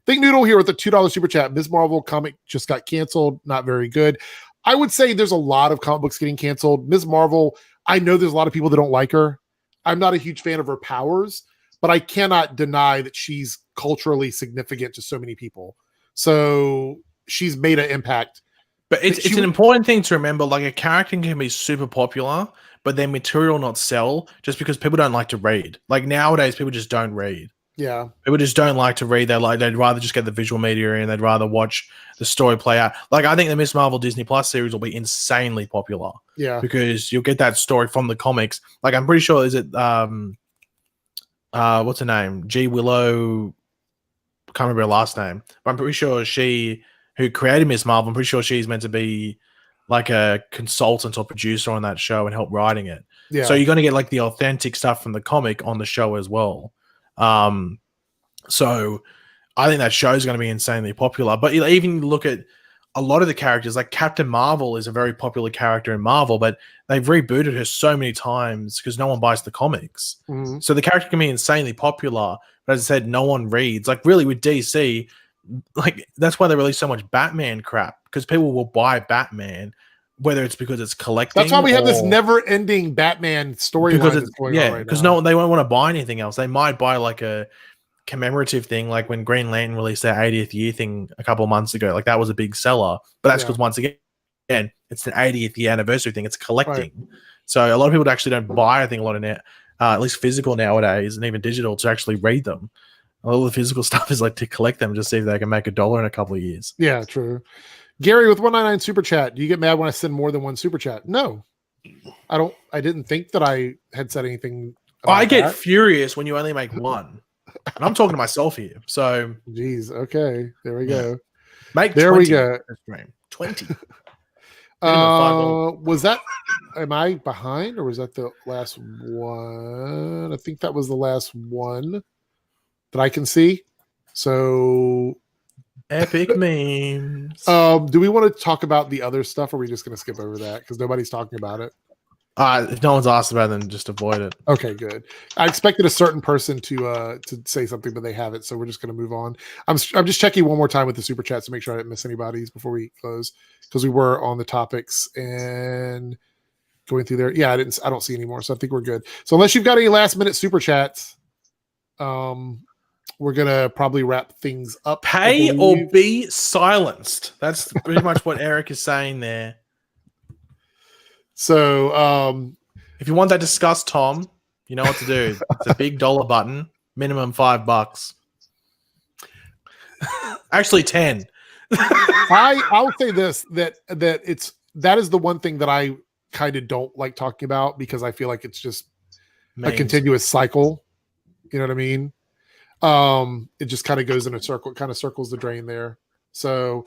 Think Noodle here with a $2 super chat. Ms. Marvel comic just got canceled. Not very good. I would say there's a lot of comic books getting canceled. Ms. Marvel, I know there's a lot of people that don't like her. I'm not a huge fan of her powers, but I cannot deny that she's culturally significant to so many people. So she's made an impact. But it's an important thing to remember. Like, a character can be super popular, but their material not sell just because people don't like to read. Like, nowadays, people just don't read. Yeah, people just don't like to read. They'd rather just get the visual media in. They'd rather watch the story play out. Like, I think the Ms. Marvel Disney Plus series will be insanely popular. Yeah, because you'll get that story from the comics. Like, I'm pretty sure what's her name? G. Willow. Can't remember her last name, but I'm pretty sure she who created Ms. Marvel. I'm pretty sure she's meant to be like a consultant or producer on that show and help writing it. Yeah. So you're going to get like the authentic stuff from the comic on the show as well. So I think that show is going to be insanely popular. But even look at a lot of the characters, like Captain Marvel is a very popular character in Marvel, but they've rebooted her so many times because no one buys the comics. Mm-hmm. So the character can be insanely popular, but as I said, no one reads. Like, really, with DC, like, that's why they release so much Batman crap, because people will buy Batman, whether it's because it's collecting. That's why we have this never-ending Batman storyline that's going on right now. They won't want to buy anything else. They might buy like a commemorative thing, like when Green Lantern released their 80th year thing a couple of months ago. Like, that was a big seller, but that's because once again, again, it's an 80th year anniversary thing. It's collecting. Right. So a lot of people actually don't buy, I think, a lot of at least physical nowadays, and even digital, to actually read them. All the physical stuff is like to collect them, just see if they can make $1 in a couple of years. Yeah, true. Gary with 199 super chat. Do you get mad when I send more than one super chat? No, I don't. I didn't think that I had said anything. I get furious when you only make one, and I'm talking to myself here. So, geez, okay, there we go. Make there 20 we go. 20. Was that? Am I behind, or was that the last one? I think that was the last one that I can see. So, epic memes. Do we want to talk about the other stuff, or are we just going to skip over that because nobody's talking about it? If no one's asked about it, then just avoid it. Okay, good. I expected a certain person to say something, but they haven't, so we're just going to move on. I'm just checking one more time with the super chats to make sure I didn't miss anybody's before we close, because we were on the topics and going through there. Yeah, I don't see any more, so I think we're good. So unless you've got any last minute super chats, we're gonna probably wrap things up. Pay or be silenced. That's pretty much what Eric is saying there. So, if you want that discussed, Tom, you know what to do. It's a big dollar button, minimum $5. Actually, 10. I'll say this, that is the one thing that I kind of don't like talking about, because I feel like it's just a continuous cycle. You know what I mean? It just kind of goes in a circle. It kind of circles the drain there. So,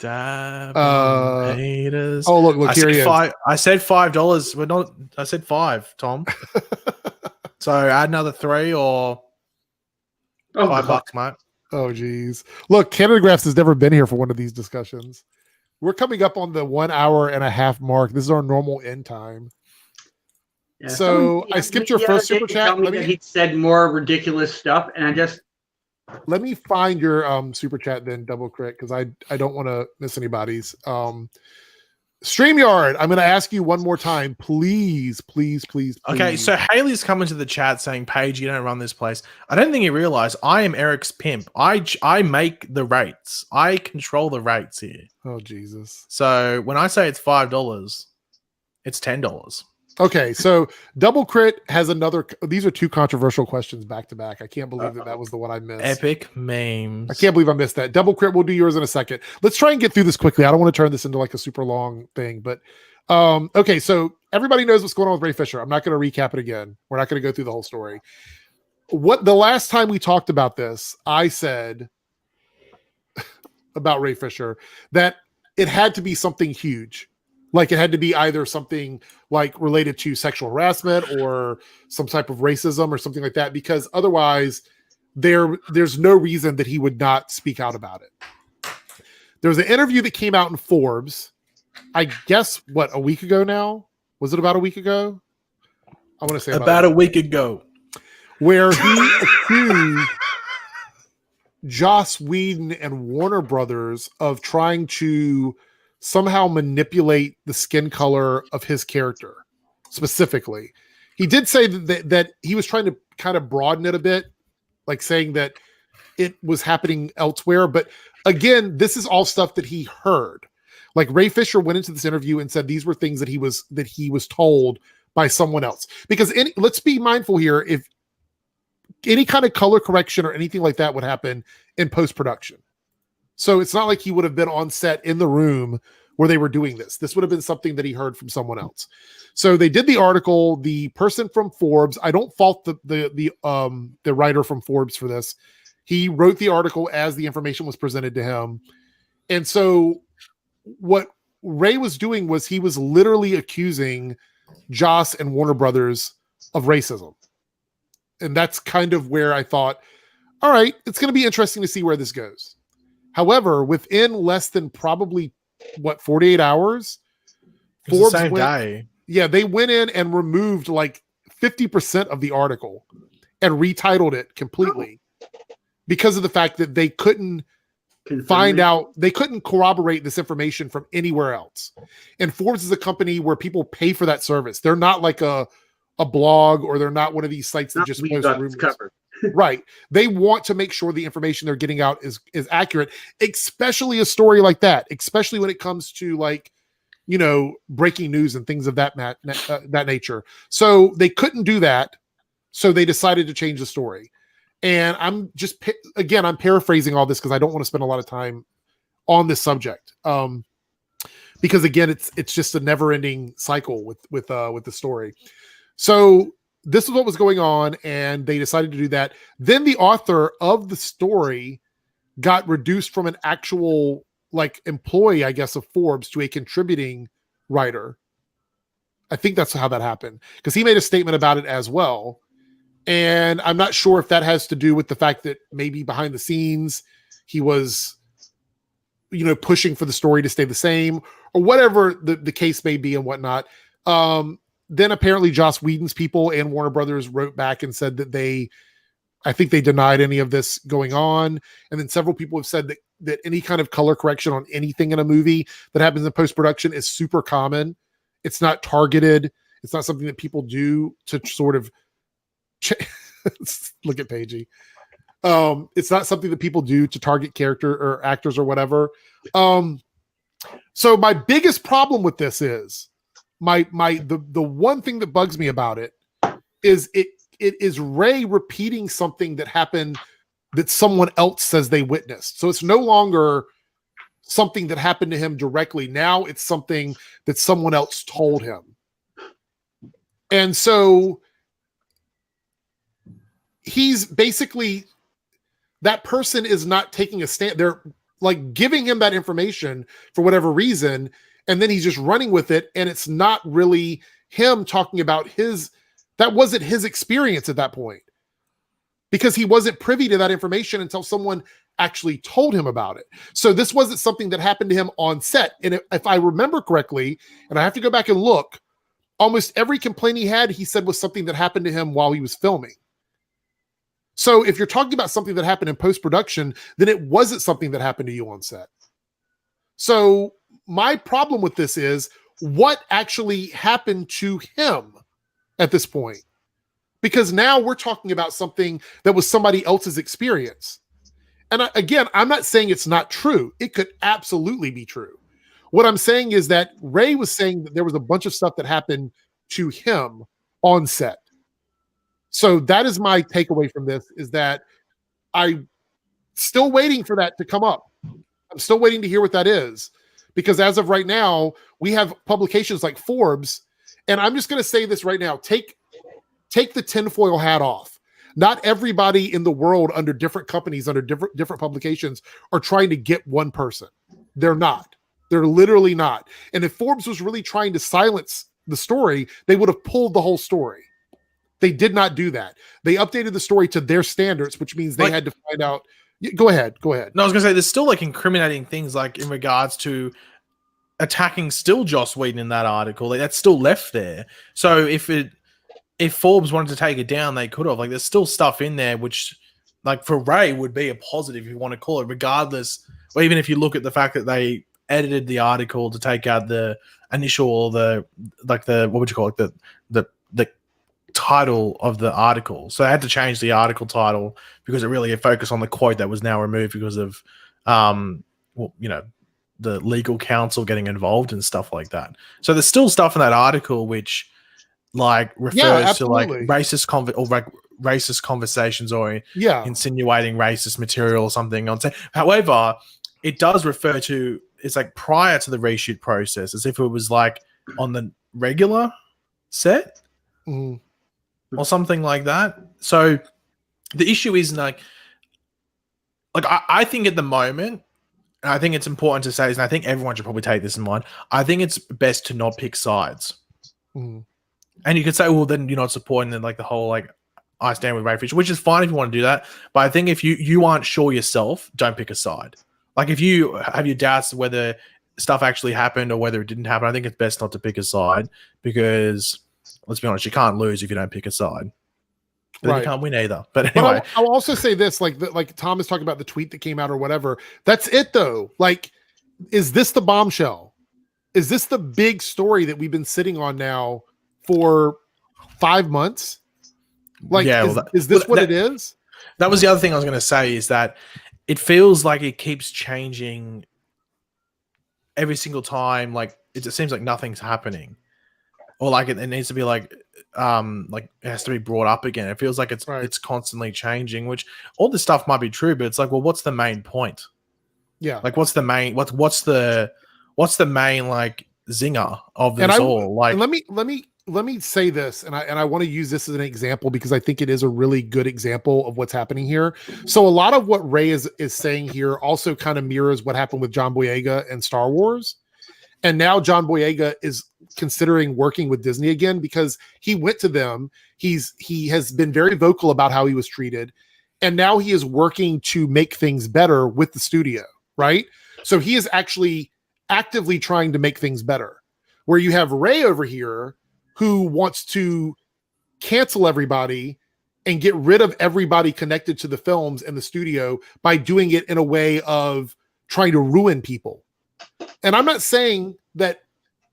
haters. Oh, look, here he is. I said $5. We're not. I said 5, Tom. So add another 3 or $5, mate. Oh, geez. Look, Canada Graphs has never been here for one of these discussions. We're coming up on the 1 hour and a half mark. This is our normal end time. Yeah, so I skipped your first super chat. He said more ridiculous stuff, and I just. Let me find your super chat then, Double Crit, because I don't want to miss anybody's. StreamYard, I'm going to ask you one more time. Please. Okay, so Haley's coming to the chat saying, Paige, you don't run this place. I don't think you realize I am Eric's pimp. I make the rates. I control the rates here. Oh, Jesus. So when I say it's $5, it's $10. Okay, so Double Crit has another. These are 2 controversial questions back to back. I can't believe that was the one I missed. Epic memes. I can't believe I missed that. Double Crit, we'll do yours in a second. Let's try and get through this quickly. I don't want to turn this into like a super long thing, but okay. So everybody knows what's going on with Ray Fisher. I'm not going to recap it again. We're not going to go through the whole story. What the last time we talked about this, I said about Ray Fisher that it had to be something huge. Like it had to be either something like related to sexual harassment or some type of racism or something like that, because otherwise there's no reason that he would not speak out about it. There was an interview that came out in Forbes, I guess, a week ago now? Was it about a week ago? I want to say about a week ago, where he accused Joss Whedon and Warner Brothers of trying to somehow manipulate the skin color of his character specifically. He did say that he was trying to kind of broaden it a bit, like saying that it was happening elsewhere. But again, this is all stuff that he heard. Like Ray Fisher went into this interview and said these were things that he was told by someone else. Because let's be mindful here, if any kind of color correction or anything like that would happen in post-production. So it's not like he would have been on set in the room where they were doing this. This would have been something that he heard from someone else. So they did the article. The person from Forbes, I don't fault the writer from Forbes for this. He wrote the article as the information was presented to him. And so what Ray was doing was he was literally accusing Joss and Warner Brothers of racism. And that's kind of where I thought, all right, it's going to be interesting to see where this goes. However, within less than probably 48 hours, Forbes the same day. Yeah, they went in and removed like 50% of the article and retitled it completely because of the fact that they couldn't they couldn't corroborate this information from anywhere else. And Forbes is a company where people pay for that service. They're not like a blog, or they're not one of these sites that just post rumors. Right. They want to make sure the information they're getting out is accurate, especially a story like that, especially when it comes to like breaking news and things of that nature. So they couldn't do that. So they decided to change the story. And I'm I'm paraphrasing all this because I don't want to spend a lot of time on this subject. Because again, it's just a never-ending cycle with the story. So this is what was going on, and they decided to do that. Then the author of the story got reduced from an actual employee, I guess, of Forbes to a contributing writer. I think that's how that happened, because he made a statement about it as well. And I'm not sure if that has to do with the fact that maybe behind the scenes he was, pushing for the story to stay the same, or whatever the case may be and whatnot. Then apparently Joss Whedon's people and Warner Brothers wrote back and said that I think they denied any of this going on. And then several people have said that any kind of color correction on anything in a movie that happens in post-production is super common. It's not targeted. It's not something that people do to sort of look at Pagey. It's not something that people do to target character or actors or whatever. So my biggest problem with this is the one thing that bugs me about it is it is Ray repeating something that happened that someone else says they witnessed. So it's no longer something that happened to him directly. Now it's something that someone else told him. And so he's basically, that person is not taking a stand. They're giving him that information for whatever reason, and then he's just running with it. And it's not really him talking about that wasn't his experience at that point, because he wasn't privy to that information until someone actually told him about it. So this wasn't something that happened to him on set. And if I remember correctly, and I have to go back and look, almost every complaint he said was something that happened to him while he was filming. So if you're talking about something that happened in post-production, then it wasn't something that happened to you on set. So my problem with this is what actually happened to him at this point, because now we're talking about something that was somebody else's experience. And again, I'm not saying it's not true. It could absolutely be true. What I'm saying is that Ray was saying that there was a bunch of stuff that happened to him on set. So that is my takeaway from this, is that I'm still waiting for that to come up. I'm still waiting to hear what that is, because as of right now, we have publications like Forbes, and I'm just going to say this right now. Take the tinfoil hat off. Not everybody in the world under different companies, under different publications, are trying to get one person. They're not. They're literally not. And if Forbes was really trying to silence the story, they would have pulled the whole story. They did not do that. They updated the story to their standards, which means they had to find out. Go ahead. No, I was going to say, there's still incriminating things in regards to attacking still Joss Whedon in that article. That's still left there. So if Forbes wanted to take it down, they could have. There's still stuff in there which, for Ray, would be a positive, if you want to call it, regardless. Or even if you look at the fact that they edited the article to take out the initial, or what would you call it, the title of the article. So they had to change the article title because it really focused on the quote that was now removed because of the legal counsel getting involved and stuff like that. So there's still stuff in that article which refers to racist conversations or insinuating racist material or something on set. However, it does refer to, it's prior to the reshoot process, as if it was on the regular set. Mm. Or something like that. So the issue is I think at the moment, and I think it's important to say this, and I think everyone should probably take this in mind, I think it's best to not pick sides. Mm. And you could say, well, then you're not supporting the whole I stand with Ray Fisher, which is fine if you want to do that. But I think if you aren't sure yourself, don't pick a side. If you have your doubts whether stuff actually happened or whether it didn't happen, I think it's best not to pick a side, because let's be honest, you can't lose if you don't pick a side. Right. You can't win either. But anyway, I'll also say this: like Tom is talking about the tweet that came out or whatever. That's it, though. Is this the bombshell? Is this the big story that we've been sitting on now for 5 months? Is this what it is? That was the other thing I was going to say, is that it feels like it keeps changing every single time it seems like nothing's happening, or like it needs to be like it has to be brought up again. It feels like it's constantly changing, which all this stuff might be true, but it's like, well, what's the main point? Yeah, like what's the main like zinger of this all? Like, and let me say this, and I want to use this as an example because I think it is a really good example of what's happening here. So a lot of what Ray is saying here also kind of mirrors what happened with John Boyega and Star Wars. And now John Boyega is considering working with Disney again because he went to them. He has been very vocal about how he was treated. And now he is working to make things better with the studio, right? So he is actually actively trying to make things better. Where you have Ray over here who wants to cancel everybody and get rid of everybody connected to the films and the studio by doing it in a way of trying to ruin people. And I'm not saying that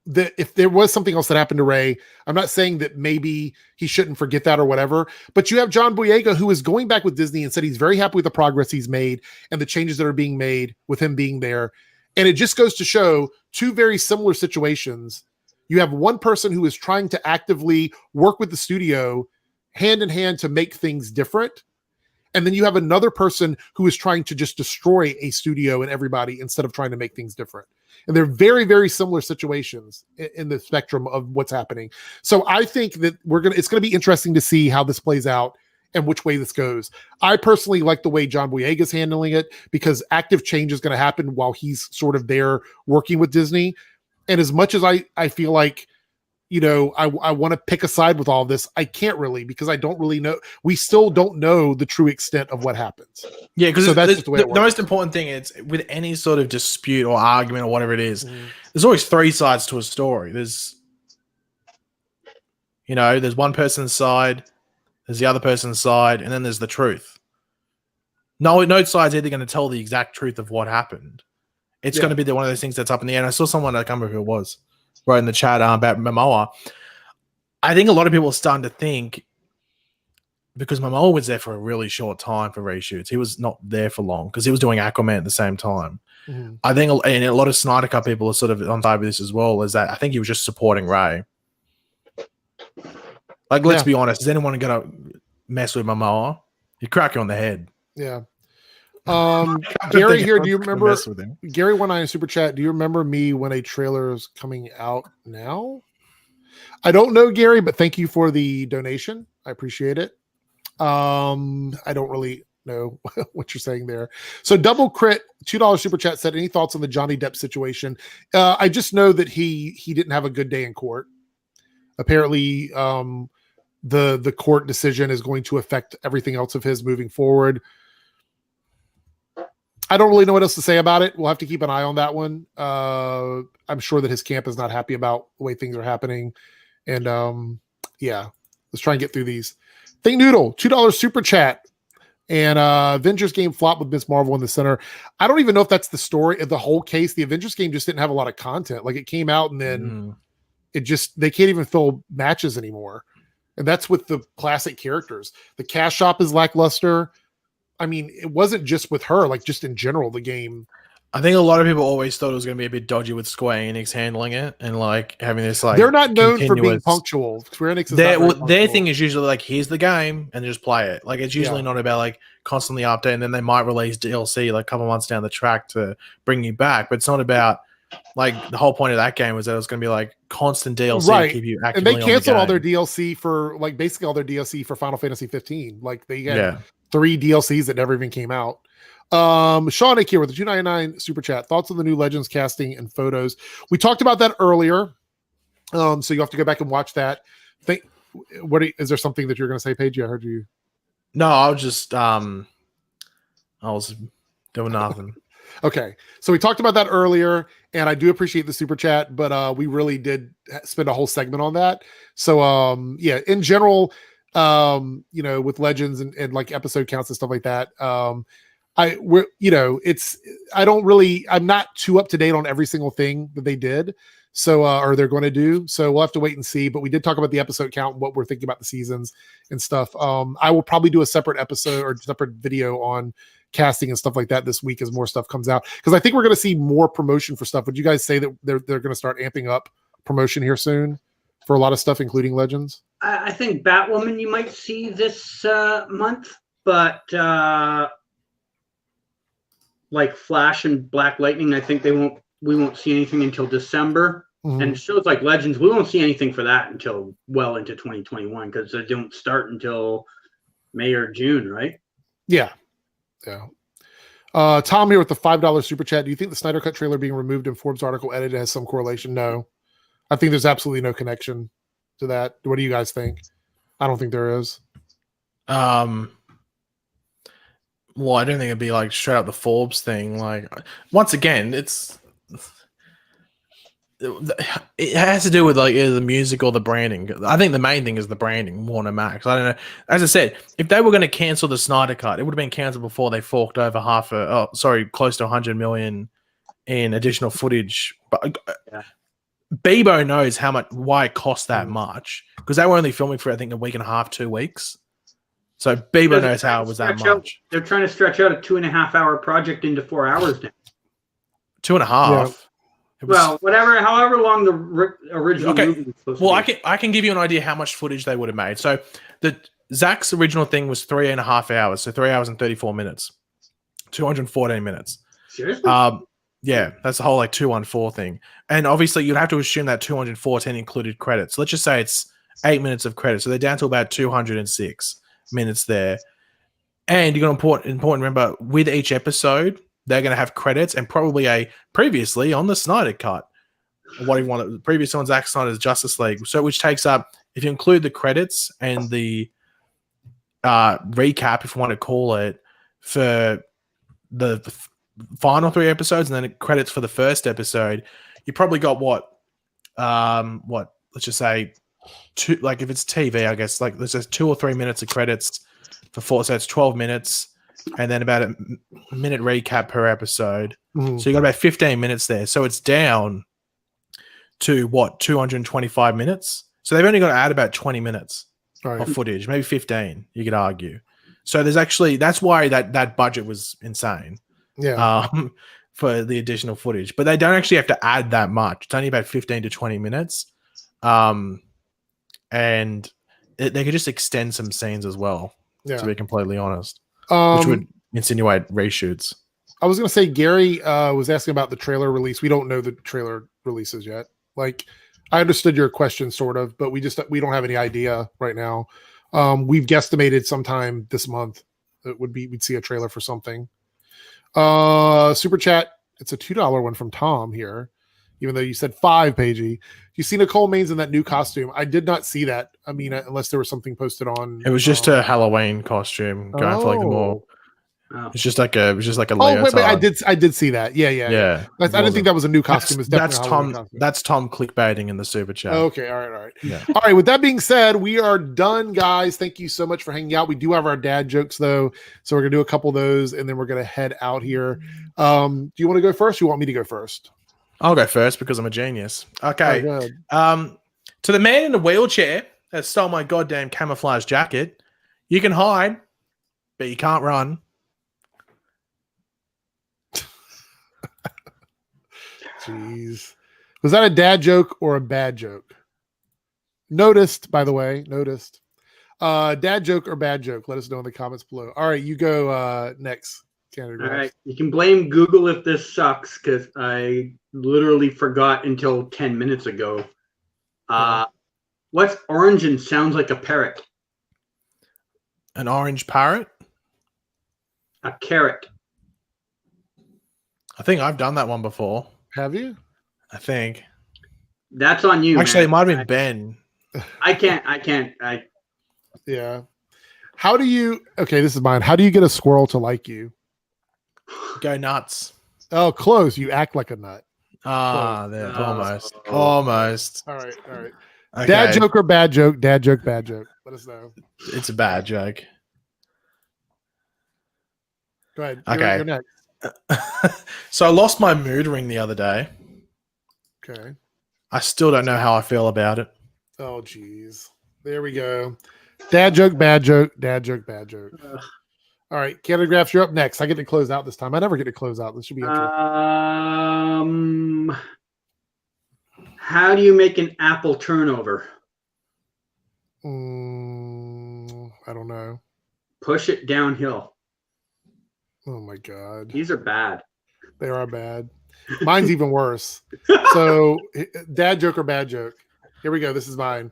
if there was something else that happened to Ray, I'm not saying that maybe he shouldn't forget that or whatever, but you have John Boyega who is going back with Disney and said he's very happy with the progress he's made and the changes that are being made with him being there. And it just goes to show two very similar situations. You have one person who is trying to actively work with the studio hand in hand to make things different. And then you have another person who is trying to just destroy a studio and everybody instead of trying to make things different. And they're very, very similar situations in the spectrum of what's happening. So I think that it's going to be interesting to see how this plays out and which way this goes. I personally like the way John Boyega is handling it because active change is going to happen while he's sort of there working with Disney. And as much as I feel like, I want to pick a side with all of this, I can't really because I don't really know. We still don't know the true extent of what happens. Yeah, because the most important thing is with any sort of dispute or argument or whatever it is, there's always three sides to a story. There's one person's side, there's the other person's side, and then there's the truth. No side's either going to tell the exact truth of what happened. It's going to be one of those things that's up in the air. And I saw someone, I can't remember who it was, wrote in the chat about Momoa. I think a lot of people are starting to think because Momoa was there for a really short time for reshoots. He was not there for long because he was doing Aquaman at the same time. Mm-hmm. I think, and a lot of Snyder Cut people are sort of on side with this as well, is that I think he was just supporting Ray. Like, let's be honest. Is anyone going to mess with Momoa? You crack you on the head. Yeah. Gary here, do you remember Gary 19 super chat? Do you remember me when a trailer is coming out now? I don't know, Gary, but thank you for the donation. I appreciate it. I don't really know what you're saying there. So Double Crit $2 super chat said, any thoughts on the Johnny Depp situation? I just know that he didn't have a good day in court. Apparently, the court decision is going to affect everything else of his moving forward. I don't really know what else to say about it. We'll have to keep an eye on that one. I'm sure that his camp is not happy about the way things are happening. And let's try and get through these. Think Noodle, $2 super chat. And Avengers game flop with Miss Marvel in the center. I don't even know if that's the story of the whole case. The Avengers game just didn't have a lot of content. Like, it came out and then they can't even fill matches anymore. And that's with the classic characters. The cash shop is lackluster. I mean, it wasn't just with her, like just in general, the game. I think a lot of people always thought it was going to be a bit dodgy with Square Enix handling it and like having this like. They're not known for being punctual. Square Enix is their thing is usually like, here's the game and just play it. Like, it's usually not about like constantly updating. And then they might release DLC like a couple months down the track to bring you back. But it's not about like the whole point of that game was that it was going to be like constant DLC to keep you actively. And they canceled all their DLC for like basically all their DLC for Final Fantasy 15. Like they had 3 DLCs that never even came out. Sean here with the 299 super chat. Thoughts on the new Legends casting and photos? We talked about that earlier. So you have to go back and watch that. Is there something that you're going to say, Paige? I heard you. No, I was just I was doing nothing. Okay, so we talked about that earlier, and I do appreciate the super chat, but we really did spend a whole segment on that. So in general, with Legends and like episode counts and stuff like that, I'm not too up to date on every single thing that they did. So, or they're going to do. So we'll have to wait and see, but we did talk about the episode count and what we're thinking about the seasons and stuff. I will probably do a separate episode or separate video on casting and stuff like that this week as more stuff comes out. Because I think we're going to see more promotion for stuff. Would you guys say that they're going to start amping up promotion here soon for a lot of stuff, including Legends? I think Batwoman you might see this month, but like Flash and Black Lightning, I think we won't see anything until December. Mm-hmm. And shows like Legends, we won't see anything for that until well into 2021 because they don't start until May or June, right? Yeah. Tom here with the $5 super chat. Do you think the Snyder Cut trailer being removed in Forbes article edited has some correlation? No. I think there's absolutely no connection to that. What do you guys think? I don't think there is. Well, I don't think it'd be like straight up the Forbes thing. Like, once again, it has to do with like either the music or the branding. I think the main thing is the branding, Warner Max. I don't know. As I said, if they were going to cancel the Snyder Cut, it would have been canceled before they forked over close to 100 million in additional footage. But Bebo knows why it cost that much because they were only filming for I think a week and a half, 2 weeks. So Bebo knows how it was that much. They're trying to stretch out a 2.5-hour project into 4 hours now. 2.5. Yeah. Well, however long the original movie was supposed to be. I can give you an idea how much footage they would have made. So Zach's original thing was 3.5 hours, so 3 hours and 34 minutes, 214 minutes. Seriously? Yeah, that's the whole like 214 thing. And obviously you'd have to assume that 214 included credits. Let's just say it's 8 minutes of credits. So they're down to about 206 minutes there. And you're going to important remember with each episode, they're going to have credits and probably a previously on the Snyder Cut. What he wanted previously on Zack Snyder's Justice League. So which takes up, if you include the credits and the recap, if you want to call it, for the final 3 episodes and then credits for the first episode, you probably got let's just say 2, like if it's TV, I guess like there's just 2 or 3 minutes of credits for 4, so it's 12 minutes and then about a minute recap per episode. So you got about 15 minutes there. So it's down to 225 minutes. So they've only got to add about 20 minutes of footage, maybe 15, you could argue. So there's actually, that's why that budget was insane. Yeah. For the additional footage, but they don't actually have to add that much. It's only about 15 to 20 minutes. And they could just extend some scenes as well, to be completely honest, which would insinuate reshoots. I was going to say, Gary was asking about the trailer release. We don't know the trailer releases yet. Like, I understood your question sort of, but we don't have any idea right now. We've guesstimated sometime this month we'd see a trailer for something. Super chat. It's a $2 one from Tom here, even though you said 5, Pagey. You see Nicole Maines in that new costume? I did not see that. I mean, unless there was something posted on. It was just a Halloween costume going for like the more. It's just like a leotard. Oh wait, I did see that. Yeah. I didn't think that was a new costume. That's Tom. That's Tom clickbaiting in the super chat. Okay, all right. Yeah. All right. With that being said, we are done, guys. Thank you so much for hanging out. We do have our dad jokes though, so we're gonna do a couple of those, and then we're gonna head out here. Do you want to go first? Or you want me to go first? I'll go first because I'm a genius. Okay. To the man in the wheelchair that stole my goddamn camouflage jacket, you can hide, but you can't run. Jeez. Was that a dad joke or a bad joke? Noticed, by the way. Dad joke or bad joke? Let us know in the comments below. All right, you go next. Canada. All right. You can blame Google if this sucks because I literally forgot until 10 minutes ago. What's orange and sounds like a parrot? An orange parrot? A carrot. I think I've done that one before. Have you? I think. That's on you. Actually, man. It might have been Ben. I can't. Yeah. How do you... Okay, this is mine. How do you get a squirrel to like you? Go nuts. Oh, close. You act like a nut. There. Almost. Almost. All right. Okay. Dad joke or bad joke? Dad joke, bad joke. Let us know. It's a bad joke. Go ahead. Okay. You're next. So I lost my mood ring the other day. Okay. I still don't know how I feel about it. Oh, geez. There we go. Dad joke, bad joke. Dad joke, bad joke. All All right, Canada Graphs, you're up next. I get to close out this time. I never get to close out. This should be interesting. How do you make an apple turnover? I don't know. Push it downhill. Oh my God. These are bad. They are bad. Mine's even worse. So, dad joke or bad joke? Here we go. This is mine.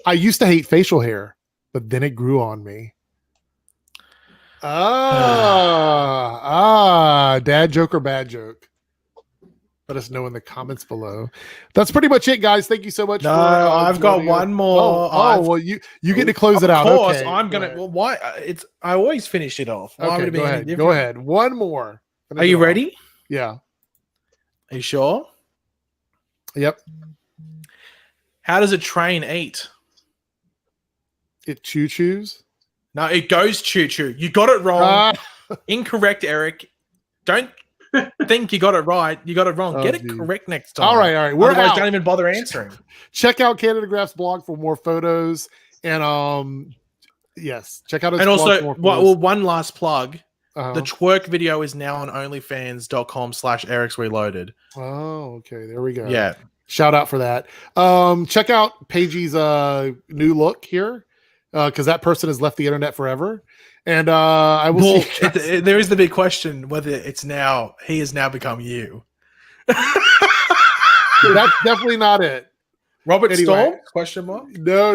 I used to hate facial hair, but then it grew on me. Dad joke or bad joke? Let us know in the comments below. That's pretty much it, guys. Thank you so much. I've got one more. Well, you get to close it out. Of course, okay, I'm gonna. Well, why? I always finish it off. Why would it be any different? Go ahead. One more. Are you ready? Yeah. Are you sure? Yep. How does a train eat? It choo-choos? No, it goes choo-choo. You got it wrong. Incorrect, Eric. Don't think you got it right. You got it wrong. Get it correct next time. All right. We're Otherwise, out. don't even bother answering. Check out Canada Graph's blog for more photos. And yes, check out his blog for more photos. Well, one last plug. The twerk video is now on onlyfans.com/Eric's Reloaded. Oh, okay. There we go. Yeah. Shout out for that. Check out Pagey's new look here. Because that person has left the internet forever. And I will see. There is the big question whether he has now become you. That's definitely not it. Robert Storm? Question mark? No.